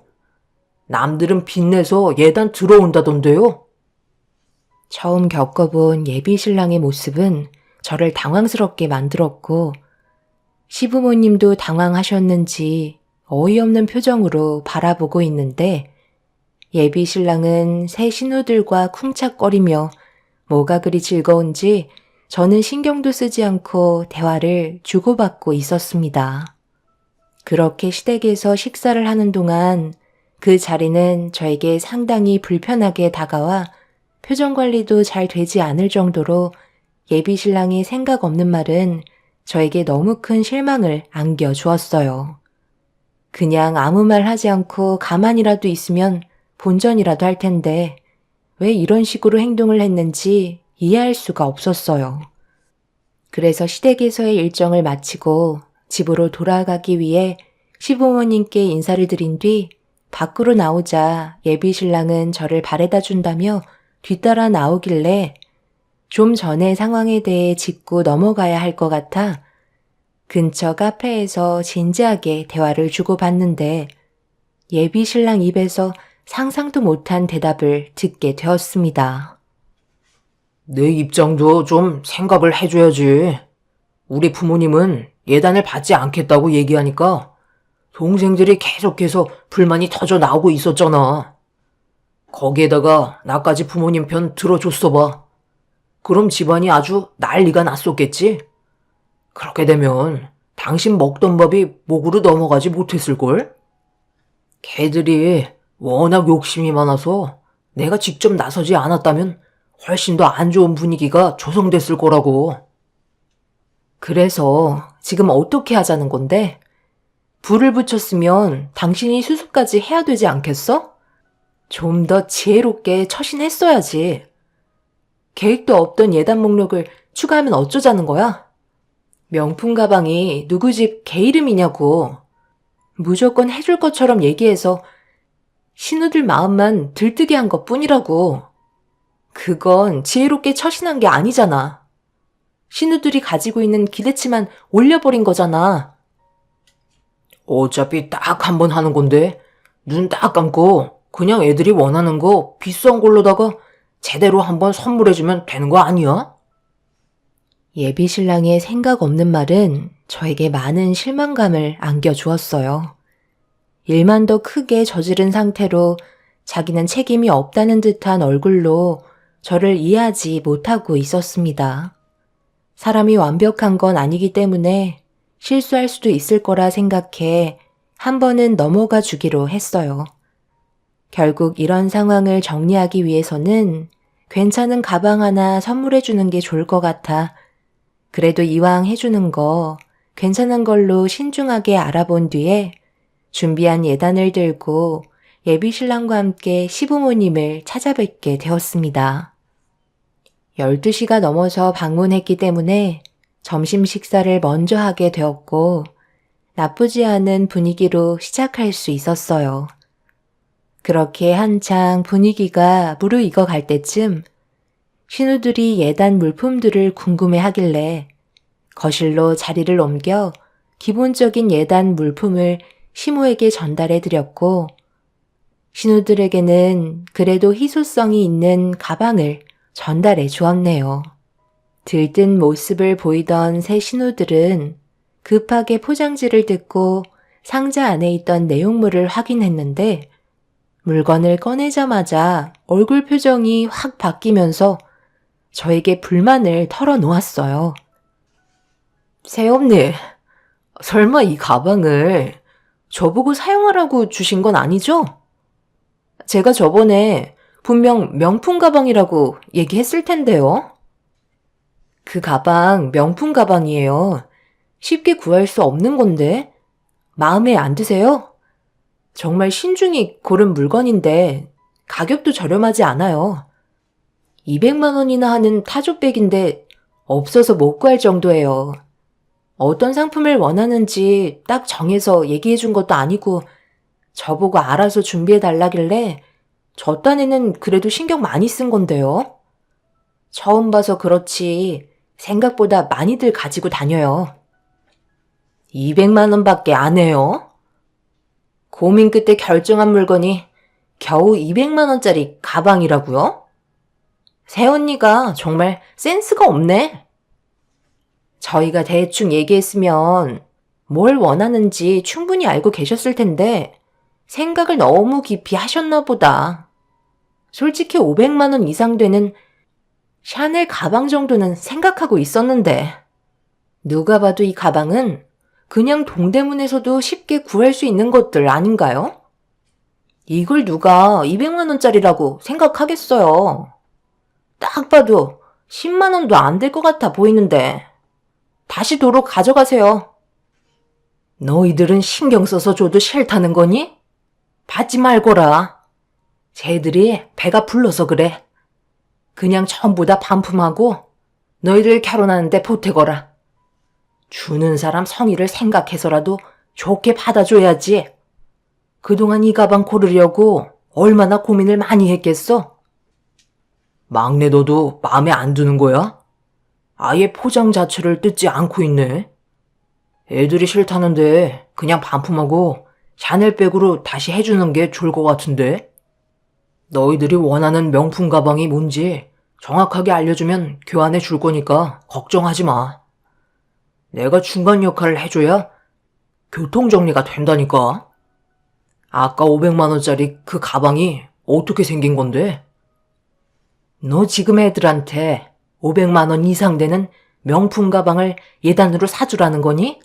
남들은 빚내서 예단 들어온다던데요. 처음 겪어본 예비 신랑의 모습은 저를 당황스럽게 만들었고 시부모님도 당황하셨는지 어이없는 표정으로 바라보고 있는데 예비 신랑은 새 신우들과 쿵짝거리며 뭐가 그리 즐거운지 저는 신경도 쓰지 않고 대화를 주고받고 있었습니다. 그렇게 시댁에서 식사를 하는 동안 그 자리는 저에게 상당히 불편하게 다가와 표정 관리도 잘 되지 않을 정도로 예비 신랑의 생각 없는 말은 저에게 너무 큰 실망을 안겨주었어요. 그냥 아무 말 하지 않고 가만히라도 있으면 본전이라도 할 텐데 왜 이런 식으로 행동을 했는지 이해할 수가 없었어요. 그래서 시댁에서의 일정을 마치고 집으로 돌아가기 위해 시부모님께 인사를 드린 뒤 밖으로 나오자 예비 신랑은 저를 바래다 준다며 뒤따라 나오길래 좀 전의 상황에 대해 짚고 넘어가야 할 것 같아 근처 카페에서 진지하게 대화를 주고받는데 예비 신랑 입에서 상상도 못한 대답을 듣게 되었습니다. 내 입장도 좀 생각을 해줘야지. 우리 부모님은 예단을 받지 않겠다고 얘기하니까 동생들이 계속해서 불만이 터져 나오고 있었잖아. 거기에다가 나까지 부모님 편 들어줬어 봐. 그럼 집안이 아주 난리가 났었겠지? 그렇게 되면 당신 먹던 밥이 목으로 넘어가지 못했을걸? 걔들이 워낙 욕심이 많아서 내가 직접 나서지 않았다면 훨씬 더 안 좋은 분위기가 조성됐을 거라고. 그래서 지금 어떻게 하자는 건데? 불을 붙였으면 당신이 수습까지 해야 되지 않겠어? 좀 더 지혜롭게 처신했어야지. 계획도 없던 예단 목록을 추가하면 어쩌자는 거야? 명품 가방이 누구 집 개 이름이냐고. 무조건 해줄 것처럼 얘기해서 신우들 마음만 들뜨게 한 것뿐이라고. 그건 지혜롭게 처신한 게 아니잖아. 신우들이 가지고 있는 기대치만 올려버린 거잖아. 어차피 딱 한 번 하는 건데 눈 딱 감고 그냥 애들이 원하는 거 비싼 걸로다가 제대로 한번 선물해주면 되는 거 아니야? 예비 신랑의 생각 없는 말은 저에게 많은 실망감을 안겨주었어요. 일만 더 크게 저지른 상태로 자기는 책임이 없다는 듯한 얼굴로 저를 이해하지 못하고 있었습니다. 사람이 완벽한 건 아니기 때문에 실수할 수도 있을 거라 생각해 한 번은 넘어가 주기로 했어요. 결국 이런 상황을 정리하기 위해서는 괜찮은 가방 하나 선물해 주는 게 좋을 것 같아 그래도 이왕 해주는 거 괜찮은 걸로 신중하게 알아본 뒤에 준비한 예단을 들고 예비 신랑과 함께 시부모님을 찾아뵙게 되었습니다. 12시가 넘어서 방문했기 때문에 점심 식사를 먼저 하게 되었고 나쁘지 않은 분위기로 시작할 수 있었어요. 그렇게 한창 분위기가 무르익어 갈 때쯤 신우들이 예단 물품들을 궁금해하길래 거실로 자리를 옮겨 기본적인 예단 물품을 시모에게 전달해드렸고 신우들에게는 그래도 희소성이 있는 가방을 전달해 주었네요. 들뜬 모습을 보이던 새 신우들은 급하게 포장지를 뜯고 상자 안에 있던 내용물을 확인했는데 물건을 꺼내자마자 얼굴 표정이 확 바뀌면서 저에게 불만을 털어놓았어요. 새언니, 설마 이 가방을 저보고 사용하라고 주신 건 아니죠? 제가 저번에 분명 명품 가방이라고 얘기했을 텐데요. 그 가방 명품 가방이에요. 쉽게 구할 수 없는 건데 마음에 안 드세요? 정말 신중히 고른 물건인데 가격도 저렴하지 않아요. 200만 원이나 하는 타조백인데 없어서 못 구할 정도예요. 어떤 상품을 원하는지 딱 정해서 얘기해 준 것도 아니고 저보고 알아서 준비해 달라길래 저 딴에는 그래도 신경 많이 쓴 건데요. 처음 봐서 그렇지 생각보다 많이들 가지고 다녀요. 200만 원밖에 안 해요? 고민 끝에 결정한 물건이 겨우 200만 원짜리 가방이라고요? 새언니가 정말 센스가 없네. 저희가 대충 얘기했으면 뭘 원하는지 충분히 알고 계셨을 텐데 생각을 너무 깊이 하셨나 보다. 솔직히 500만 원 이상 되는 샤넬 가방 정도는 생각하고 있었는데 누가 봐도 이 가방은 그냥 동대문에서도 쉽게 구할 수 있는 것들 아닌가요? 이걸 누가 200만 원짜리라고 생각하겠어요. 딱 봐도 10만 원도 안 될 것 같아 보이는데 다시 도로 가져가세요. 너희들은 신경 써서 줘도 싫다는 거니? 받지 말거라. 쟤들이 배가 불러서 그래. 그냥 전부 다 반품하고 너희들 결혼하는데 보태거라. 주는 사람 성의를 생각해서라도 좋게 받아줘야지. 그동안 이 가방 고르려고 얼마나 고민을 많이 했겠어? 막내 너도 마음에 안 드는 거야? 아예 포장 자체를 뜯지 않고 있네. 애들이 싫다는데 그냥 반품하고 샤넬백으로 다시 해주는 게 좋을 것 같은데? 너희들이 원하는 명품 가방이 뭔지 정확하게 알려주면 교환해 줄 거니까 걱정하지 마. 내가 중간 역할을 해줘야 교통정리가 된다니까. 아까 500만 원짜리 그 가방이 어떻게 생긴 건데? 너 지금 애들한테 500만 원 이상 되는 명품 가방을 예단으로 사주라는 거니?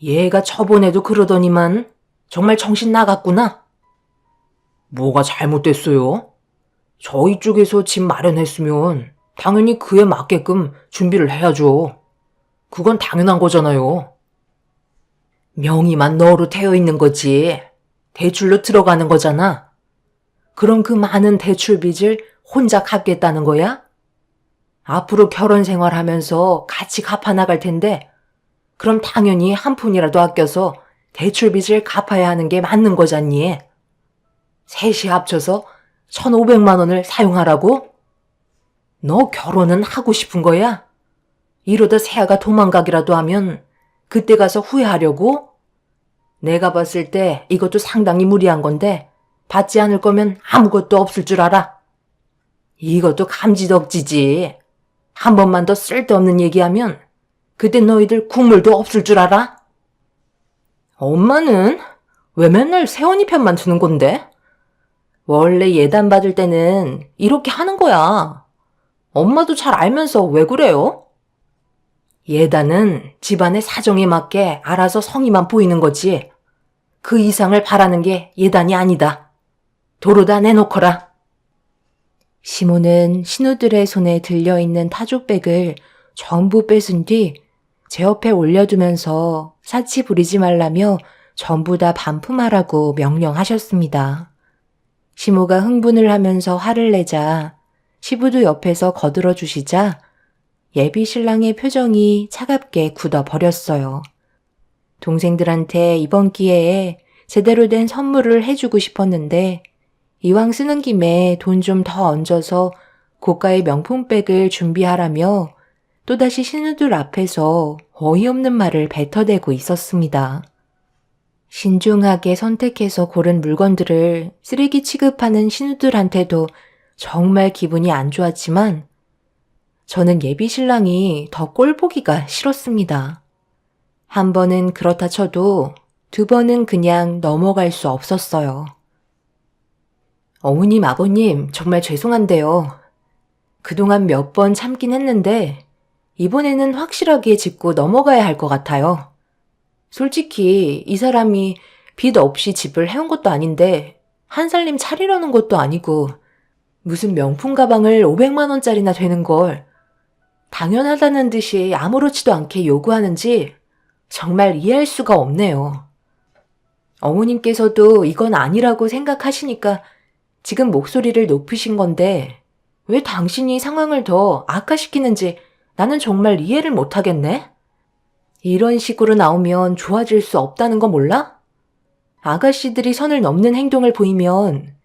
얘가 저번에도 그러더니만 정말 정신 나갔구나. 뭐가 잘못됐어요? 저희 쪽에서 집 마련했으면 당연히 그에 맞게끔 준비를 해야죠. 그건 당연한 거잖아요. 명의만 너로 되어 있는 거지. 대출로 들어가는 거잖아. 그럼 그 많은 대출 빚을 혼자 갚겠다는 거야? 앞으로 결혼 생활하면서 같이 갚아나갈 텐데 그럼 당연히 한 푼이라도 아껴서 대출 빚을 갚아야 하는 게 맞는 거잖니. 셋이 합쳐서 1,500만 원을 사용하라고? 너 결혼은 하고 싶은 거야? 이러다 세아가 도망가기라도 하면 그때 가서 후회하려고? 내가 봤을 때 이것도 상당히 무리한 건데 받지 않을 거면 아무것도 없을 줄 알아. 이것도 감지덕지지. 한 번만 더 쓸데없는 얘기하면 그때 너희들 국물도 없을 줄 알아? 엄마는 왜 맨날 세원이 편만 드는 건데? 원래 예단 받을 때는 이렇게 하는 거야. 엄마도 잘 알면서 왜 그래요? 예단은 집안의 사정에 맞게 알아서 성의만 보이는 거지. 그 이상을 바라는 게 예단이 아니다. 도로다 내놓거라. 시모는 신우들의 손에 들려있는 타조백을 전부 뺏은 뒤 제 옆에 올려두면서 사치 부리지 말라며 전부 다 반품하라고 명령하셨습니다. 시모가 흥분을 하면서 화를 내자 시부도 옆에서 거들어 주시자 예비 신랑의 표정이 차갑게 굳어버렸어요. 동생들한테 이번 기회에 제대로 된 선물을 해주고 싶었는데 이왕 쓰는 김에 돈 좀 더 얹어서 고가의 명품백을 준비하라며 또다시 신우들 앞에서 어이없는 말을 뱉어대고 있었습니다. 신중하게 선택해서 고른 물건들을 쓰레기 취급하는 신우들한테도 정말 기분이 안 좋았지만 저는 예비 신랑이 더 꼴보기가 싫었습니다. 한 번은 그렇다 쳐도 두 번은 그냥 넘어갈 수 없었어요. 어머님, 아버님, 정말 죄송한데요. 그동안 몇 번 참긴 했는데 이번에는 확실하게 짚고 넘어가야 할 것 같아요. 솔직히 이 사람이 빚 없이 집을 해온 것도 아닌데 한 살림 차리려는 것도 아니고 무슨 명품 가방을 500만 원짜리나 되는 걸 당연하다는 듯이 아무렇지도 않게 요구하는지 정말 이해할 수가 없네요. 어머님께서도 이건 아니라고 생각하시니까 지금 목소리를 높이신 건데 왜 당신이 상황을 더 악화시키는지 나는 정말 이해를 못하겠네? 이런 식으로 나오면 좋아질 수 없다는 거 몰라? 아가씨들이 선을 넘는 행동을 보이면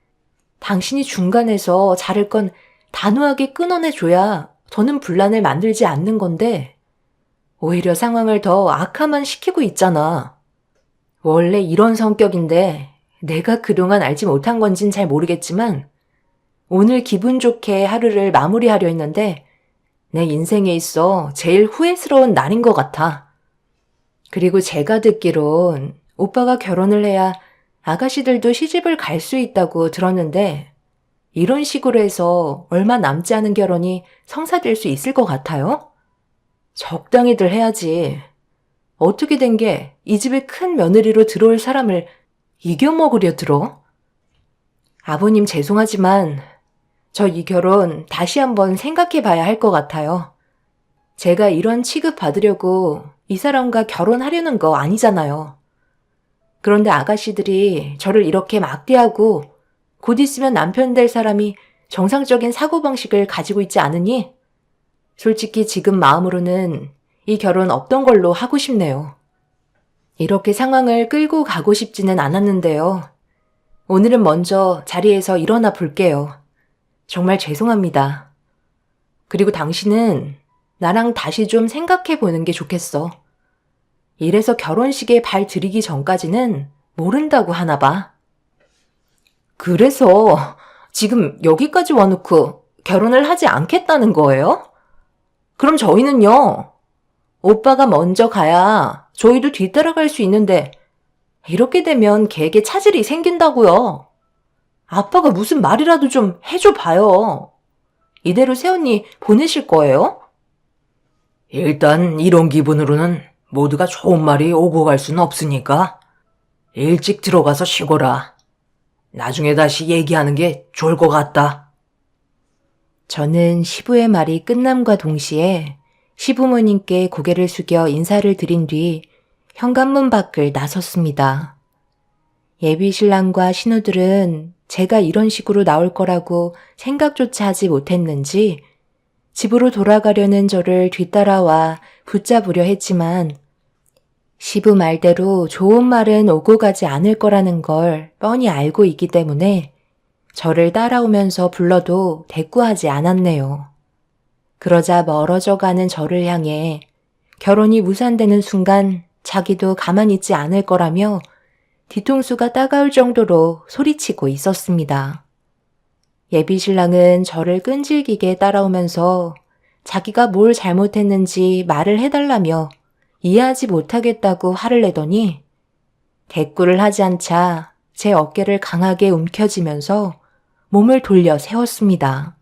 당신이 중간에서 자를 건 단호하게 끊어내줘야 더는 분란을 만들지 않는 건데 오히려 상황을 더 악화만 시키고 있잖아. 원래 이런 성격인데 내가 그동안 알지 못한 건진 잘 모르겠지만 오늘 기분 좋게 하루를 마무리하려 했는데 내 인생에 있어 제일 후회스러운 날인 것 같아. 그리고 제가 듣기론 오빠가 결혼을 해야 아가씨들도 시집을 갈 수 있다고 들었는데 이런 식으로 해서 얼마 남지 않은 결혼이 성사될 수 있을 것 같아요? 적당히들 해야지. 어떻게 된 게 이 집에 큰 며느리로 들어올 사람을 이겨먹으려 들어? 아버님 죄송하지만 저 이 결혼 다시 한번 생각해 봐야 할 것 같아요. 제가 이런 취급 받으려고 이 사람과 결혼하려는 거 아니잖아요. 그런데 아가씨들이 저를 이렇게 막대하고 곧 있으면 남편 될 사람이 정상적인 사고방식을 가지고 있지 않으니 솔직히 지금 마음으로는 이 결혼 없던 걸로 하고 싶네요. 이렇게 상황을 끌고 가고 싶지는 않았는데요. 오늘은 먼저 자리에서 일어나 볼게요. 정말 죄송합니다. 그리고 당신은 나랑 다시 좀 생각해 보는 게 좋겠어. 이래서 결혼식에 발 들이기 전까지는 모른다고 하나 봐. 그래서 지금 여기까지 와놓고 결혼을 하지 않겠다는 거예요? 그럼 저희는요? 오빠가 먼저 가야 저희도 뒤따라갈 수 있는데 이렇게 되면 걔에게 차질이 생긴다고요. 아빠가 무슨 말이라도 좀 해줘 봐요. 이대로 새언니 보내실 거예요? 일단 이런 기분으로는 모두가 좋은 말이 오고 갈 수는 없으니까 일찍 들어가서 쉬거라. 나중에 다시 얘기하는 게 좋을 것 같다. 저는 시부의 말이 끝남과 동시에 시부모님께 고개를 숙여 인사를 드린 뒤 현관문 밖을 나섰습니다. 예비 신랑과 신우들은 제가 이런 식으로 나올 거라고 생각조차 하지 못했는지 집으로 돌아가려는 저를 뒤따라와 붙잡으려 했지만 시부 말대로 좋은 말은 오고 가지 않을 거라는 걸 뻔히 알고 있기 때문에 저를 따라오면서 불러도 대꾸하지 않았네요. 그러자 멀어져 가는 저를 향해 결혼이 무산되는 순간 자기도 가만히 있지 않을 거라며 뒤통수가 따가울 정도로 소리치고 있었습니다. 예비 신랑은 저를 끈질기게 따라오면서 자기가 뭘 잘못했는지 말을 해달라며 이해하지 못하겠다고 화를 내더니 대꾸를 하지 않자 제 어깨를 강하게 움켜쥐면서 몸을 돌려 세웠습니다.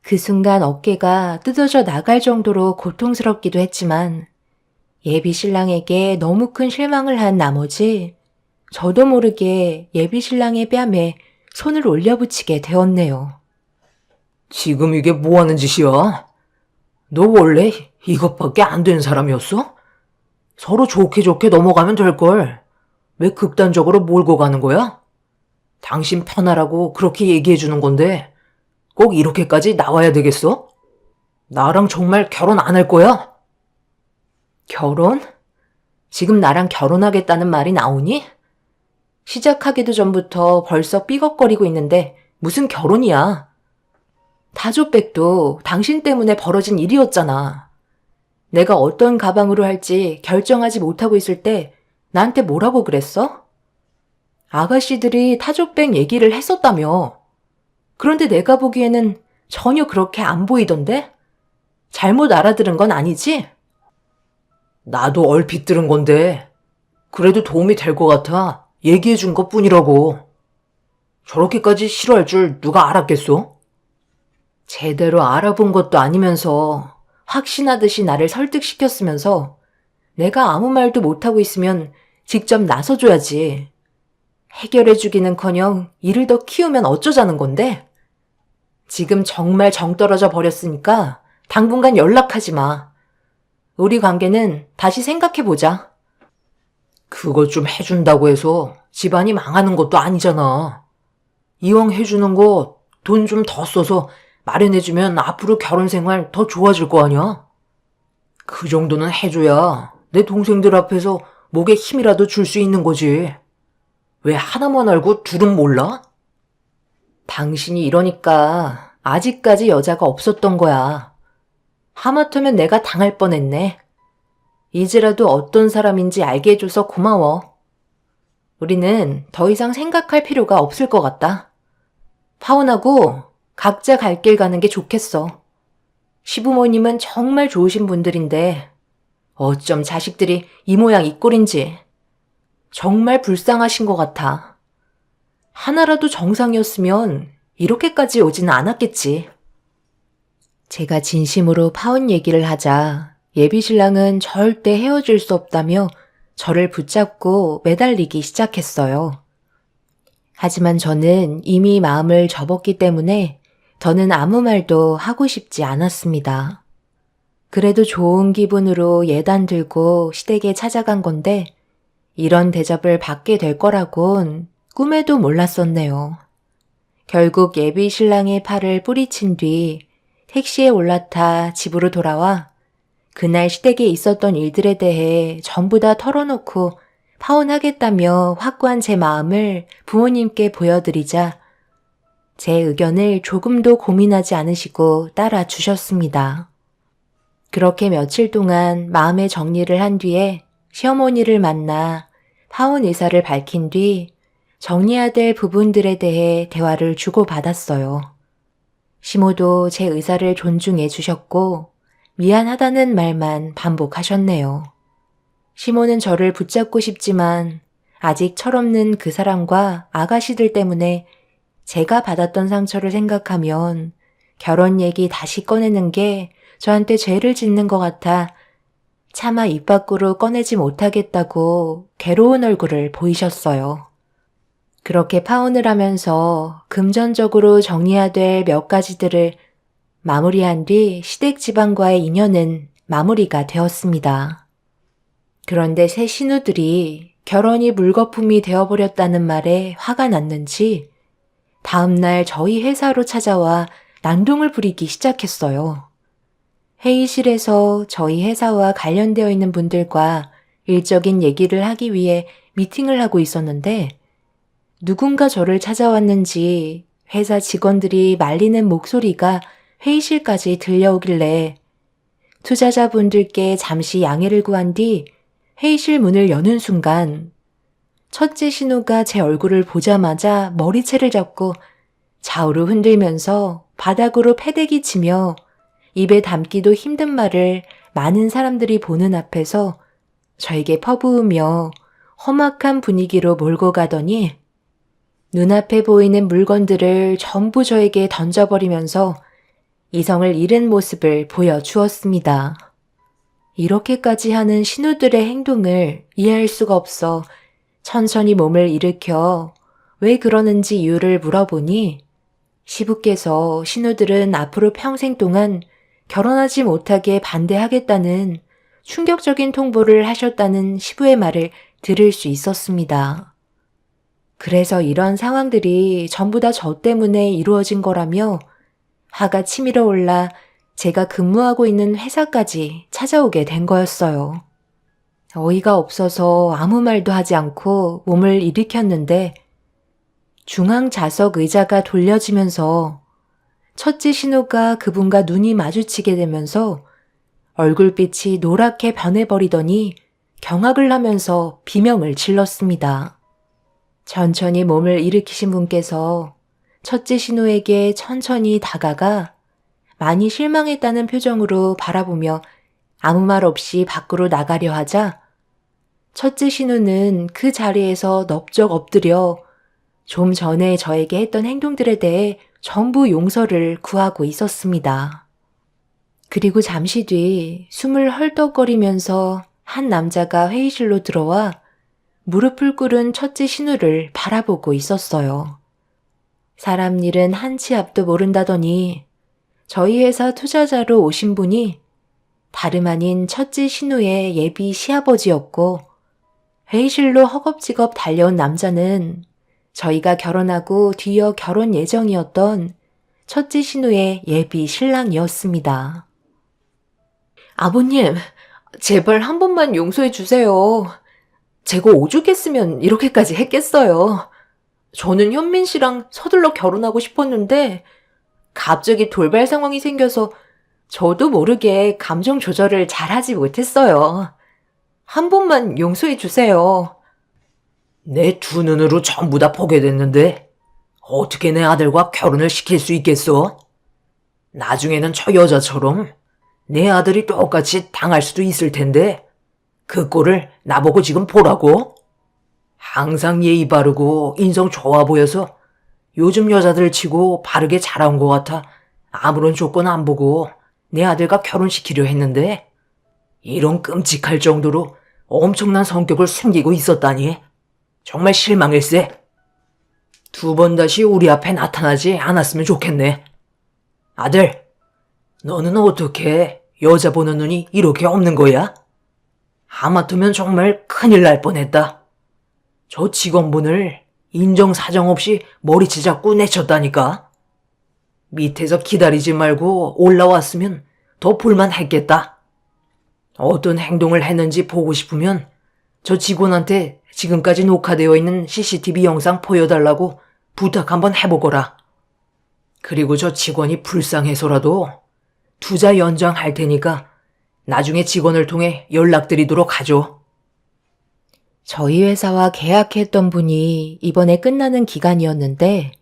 그 순간 어깨가 뜯어져 나갈 정도로 고통스럽기도 했지만 예비 신랑에게 너무 큰 실망을 한 나머지 저도 모르게 예비 신랑의 뺨에 손을 올려붙이게 되었네요. 지금 이게 뭐 하는 짓이야? 너 원래 이것밖에 안 되는 사람이었어? 서로 좋게 좋게 넘어가면 될걸. 왜 극단적으로 몰고 가는 거야? 당신 편하라고 그렇게 얘기해 주는 건데 꼭 이렇게까지 나와야 되겠어? 나랑 정말 결혼 안 할 거야? 결혼? 지금 나랑 결혼하겠다는 말이 나오니? 시작하기도 전부터 벌써 삐걱거리고 있는데 무슨 결혼이야? 타조백도 당신 때문에 벌어진 일이었잖아. 내가 어떤 가방으로 할지 결정하지 못하고 있을 때 나한테 뭐라고 그랬어? 아가씨들이 타조백 얘기를 했었다며. 그런데 내가 보기에는 전혀 그렇게 안 보이던데? 잘못 알아들은 건 아니지? 나도 얼핏 들은 건데 그래도 도움이 될 것 같아 얘기해 준 것 뿐이라고. 저렇게까지 싫어할 줄 누가 알았겠어? 제대로 알아본 것도 아니면서 확신하듯이 나를 설득시켰으면서 내가 아무 말도 못하고 있으면 직접 나서줘야지. 해결해주기는커녕 일을 더 키우면 어쩌자는 건데? 지금 정말 정 떨어져 버렸으니까 당분간 연락하지 마. 우리 관계는 다시 생각해보자. 그거 좀 해준다고 해서 집안이 망하는 것도 아니잖아. 이왕 해주는 거 돈 좀 더 써서 마련해주면 앞으로 결혼 생활 더 좋아질 거 아니야? 그 정도는 해줘야 내 동생들 앞에서 목에 힘이라도 줄 수 있는 거지. 왜 하나만 알고 둘은 몰라? 당신이 이러니까 아직까지 여자가 없었던 거야. 하마터면 내가 당할 뻔했네. 이제라도 어떤 사람인지 알게 해줘서 고마워. 우리는 더 이상 생각할 필요가 없을 것 같다. 파혼하고 각자 갈 길 가는 게 좋겠어. 시부모님은 정말 좋으신 분들인데 어쩜 자식들이 이 모양 이 꼴인지 정말 불쌍하신 것 같아. 하나라도 정상이었으면 이렇게까지 오지는 않았겠지. 제가 진심으로 파혼 얘기를 하자 예비신랑은 절대 헤어질 수 없다며 저를 붙잡고 매달리기 시작했어요. 하지만 저는 이미 마음을 접었기 때문에 더는 아무 말도 하고 싶지 않았습니다. 그래도 좋은 기분으로 예단 들고 시댁에 찾아간 건데 이런 대접을 받게 될 거라곤 꿈에도 몰랐었네요. 결국 예비 신랑의 팔을 뿌리친 뒤 택시에 올라타 집으로 돌아와 그날 시댁에 있었던 일들에 대해 전부 다 털어놓고 파혼하겠다며 확고한 제 마음을 부모님께 보여드리자 제 의견을 조금도 고민하지 않으시고 따라 주셨습니다. 그렇게 며칠 동안 마음의 정리를 한 뒤에 시어머니를 만나 파혼 의사를 밝힌 뒤 정리해야 될 부분들에 대해 대화를 주고받았어요. 시모도 제 의사를 존중해 주셨고 미안하다는 말만 반복하셨네요. 시모는 저를 붙잡고 싶지만 아직 철없는 그 사람과 아가씨들 때문에 제가 받았던 상처를 생각하면 결혼 얘기 다시 꺼내는 게 저한테 죄를 짓는 것 같아 차마 입 밖으로 꺼내지 못하겠다고 괴로운 얼굴을 보이셨어요. 그렇게 파혼을 하면서 금전적으로 정리해야 될 몇 가지들을 마무리한 뒤 시댁 집안과의 인연은 마무리가 되었습니다. 그런데 새 신우들이 결혼이 물거품이 되어버렸다는 말에 화가 났는지 다음날 저희 회사로 찾아와 난동을 부리기 시작했어요. 회의실에서 저희 회사와 관련되어 있는 분들과 일적인 얘기를 하기 위해 미팅을 하고 있었는데 누군가 저를 찾아왔는지 회사 직원들이 말리는 목소리가 회의실까지 들려오길래 투자자분들께 잠시 양해를 구한 뒤 회의실 문을 여는 순간 첫째 신우가 제 얼굴을 보자마자 머리채를 잡고 좌우로 흔들면서 바닥으로 패대기 치며 입에 담기도 힘든 말을 많은 사람들이 보는 앞에서 저에게 퍼부으며 험악한 분위기로 몰고 가더니 눈앞에 보이는 물건들을 전부 저에게 던져버리면서 이성을 잃은 모습을 보여주었습니다. 이렇게까지 하는 신우들의 행동을 이해할 수가 없어 천천히 몸을 일으켜 왜 그러는지 이유를 물어보니 시부께서 신우들은 앞으로 평생 동안 결혼하지 못하게 반대하겠다는 충격적인 통보를 하셨다는 시부의 말을 들을 수 있었습니다. 그래서 이런 상황들이 전부 다 저 때문에 이루어진 거라며 화가 치밀어 올라 제가 근무하고 있는 회사까지 찾아오게 된 거였어요. 어이가 없어서 아무 말도 하지 않고 몸을 일으켰는데 중앙 좌석 의자가 돌려지면서 첫째 신우가 그분과 눈이 마주치게 되면서 얼굴빛이 노랗게 변해버리더니 경악을 하면서 비명을 질렀습니다. 천천히 몸을 일으키신 분께서 첫째 신우에게 천천히 다가가 많이 실망했다는 표정으로 바라보며 아무 말 없이 밖으로 나가려 하자 첫째 신우는 그 자리에서 넙적 엎드려 좀 전에 저에게 했던 행동들에 대해 전부 용서를 구하고 있었습니다. 그리고 잠시 뒤 숨을 헐떡거리면서 한 남자가 회의실로 들어와 무릎을 꿇은 첫째 신우를 바라보고 있었어요. 사람 일은 한 치 앞도 모른다더니 저희 회사 투자자로 오신 분이 다름 아닌 첫째 신우의 예비 시아버지였고 회의실로 허겁지겁 달려온 남자는 저희가 결혼하고 뒤이어 결혼 예정이었던 첫째 신우의 예비 신랑이었습니다. 아버님, 제발 한 번만 용서해 주세요. 제가 오죽했으면 이렇게까지 했겠어요. 저는 현민 씨랑 서둘러 결혼하고 싶었는데 갑자기 돌발 상황이 생겨서 저도 모르게 감정 조절을 잘하지 못했어요. 한 번만 용서해 주세요. 내 두 눈으로 전부 다 보게 됐는데 어떻게 내 아들과 결혼을 시킬 수 있겠어? 나중에는 저 여자처럼 내 아들이 똑같이 당할 수도 있을 텐데 그 꼴을 나보고 지금 보라고? 항상 예의 바르고 인성 좋아 보여서 요즘 여자들 치고 바르게 자라온 것 같아 아무런 조건 안 보고 내 아들과 결혼시키려 했는데 이런 끔찍할 정도로 엄청난 성격을 숨기고 있었다니 정말 실망일세. 2번 다시 우리 앞에 나타나지 않았으면 좋겠네. 아들, 너는 어떻게 여자 보는 눈이 이렇게 없는 거야? 하마터면 정말 큰일 날 뻔했다. 저 직원분을 인정사정 없이 머리채 잡고 내쳤다니까. 밑에서 기다리지 말고 올라왔으면 더 볼만했겠다. 어떤 행동을 했는지 보고 싶으면 저 직원한테 지금까지 녹화되어 있는 CCTV 영상 보여달라고 부탁 한번 해보거라. 그리고 저 직원이 불쌍해서라도 투자 연장할 테니까 나중에 직원을 통해 연락드리도록 하죠. 저희 회사와 계약했던 분이 이번에 끝나는 기간이었는데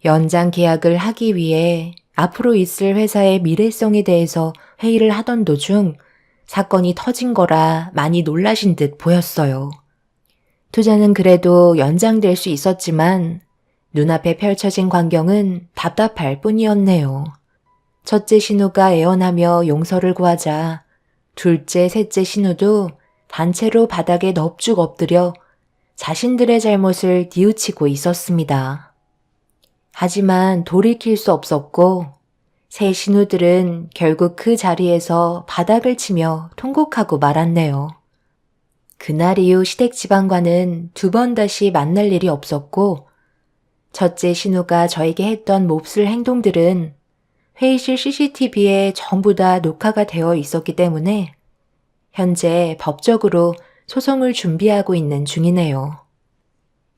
연장 계약을 하기 위해 앞으로 있을 회사의 미래성에 대해서 회의를 하던 도중 사건이 터진 거라 많이 놀라신 듯 보였어요. 투자는 그래도 연장될 수 있었지만 눈앞에 펼쳐진 광경은 답답할 뿐이었네요. 첫째 신우가 애원하며 용서를 구하자 둘째, 셋째 신우도 단체로 바닥에 넙죽 엎드려 자신들의 잘못을 뉘우치고 있었습니다. 하지만 돌이킬 수 없었고 새 신우들은 결국 그 자리에서 바닥을 치며 통곡하고 말았네요. 그날 이후 시댁집안과는 2번 다시 만날 일이 없었고 첫째 신우가 저에게 했던 몹쓸 행동들은 회의실 CCTV에 전부 다 녹화가 되어 있었기 때문에 현재 법적으로 소송을 준비하고 있는 중이네요.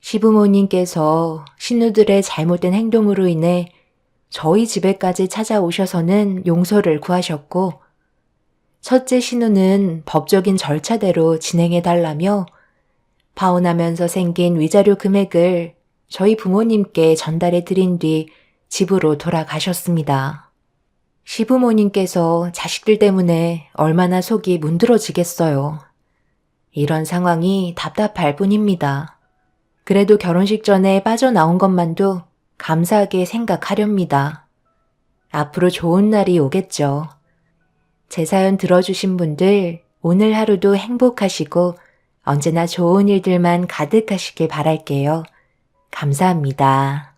시부모님께서 신우들의 잘못된 행동으로 인해 저희 집에까지 찾아오셔서는 용서를 구하셨고 첫째 신우는 법적인 절차대로 진행해달라며 파혼하면서 생긴 위자료 금액을 저희 부모님께 전달해 드린 뒤 집으로 돌아가셨습니다. 시부모님께서 자식들 때문에 얼마나 속이 문드러지겠어요. 이런 상황이 답답할 뿐입니다. 그래도 결혼식 전에 빠져나온 것만도 감사하게 생각하렵니다. 앞으로 좋은 날이 오겠죠. 제 사연 들어주신 분들 오늘 하루도 행복하시고 언제나 좋은 일들만 가득하시길 바랄게요. 감사합니다.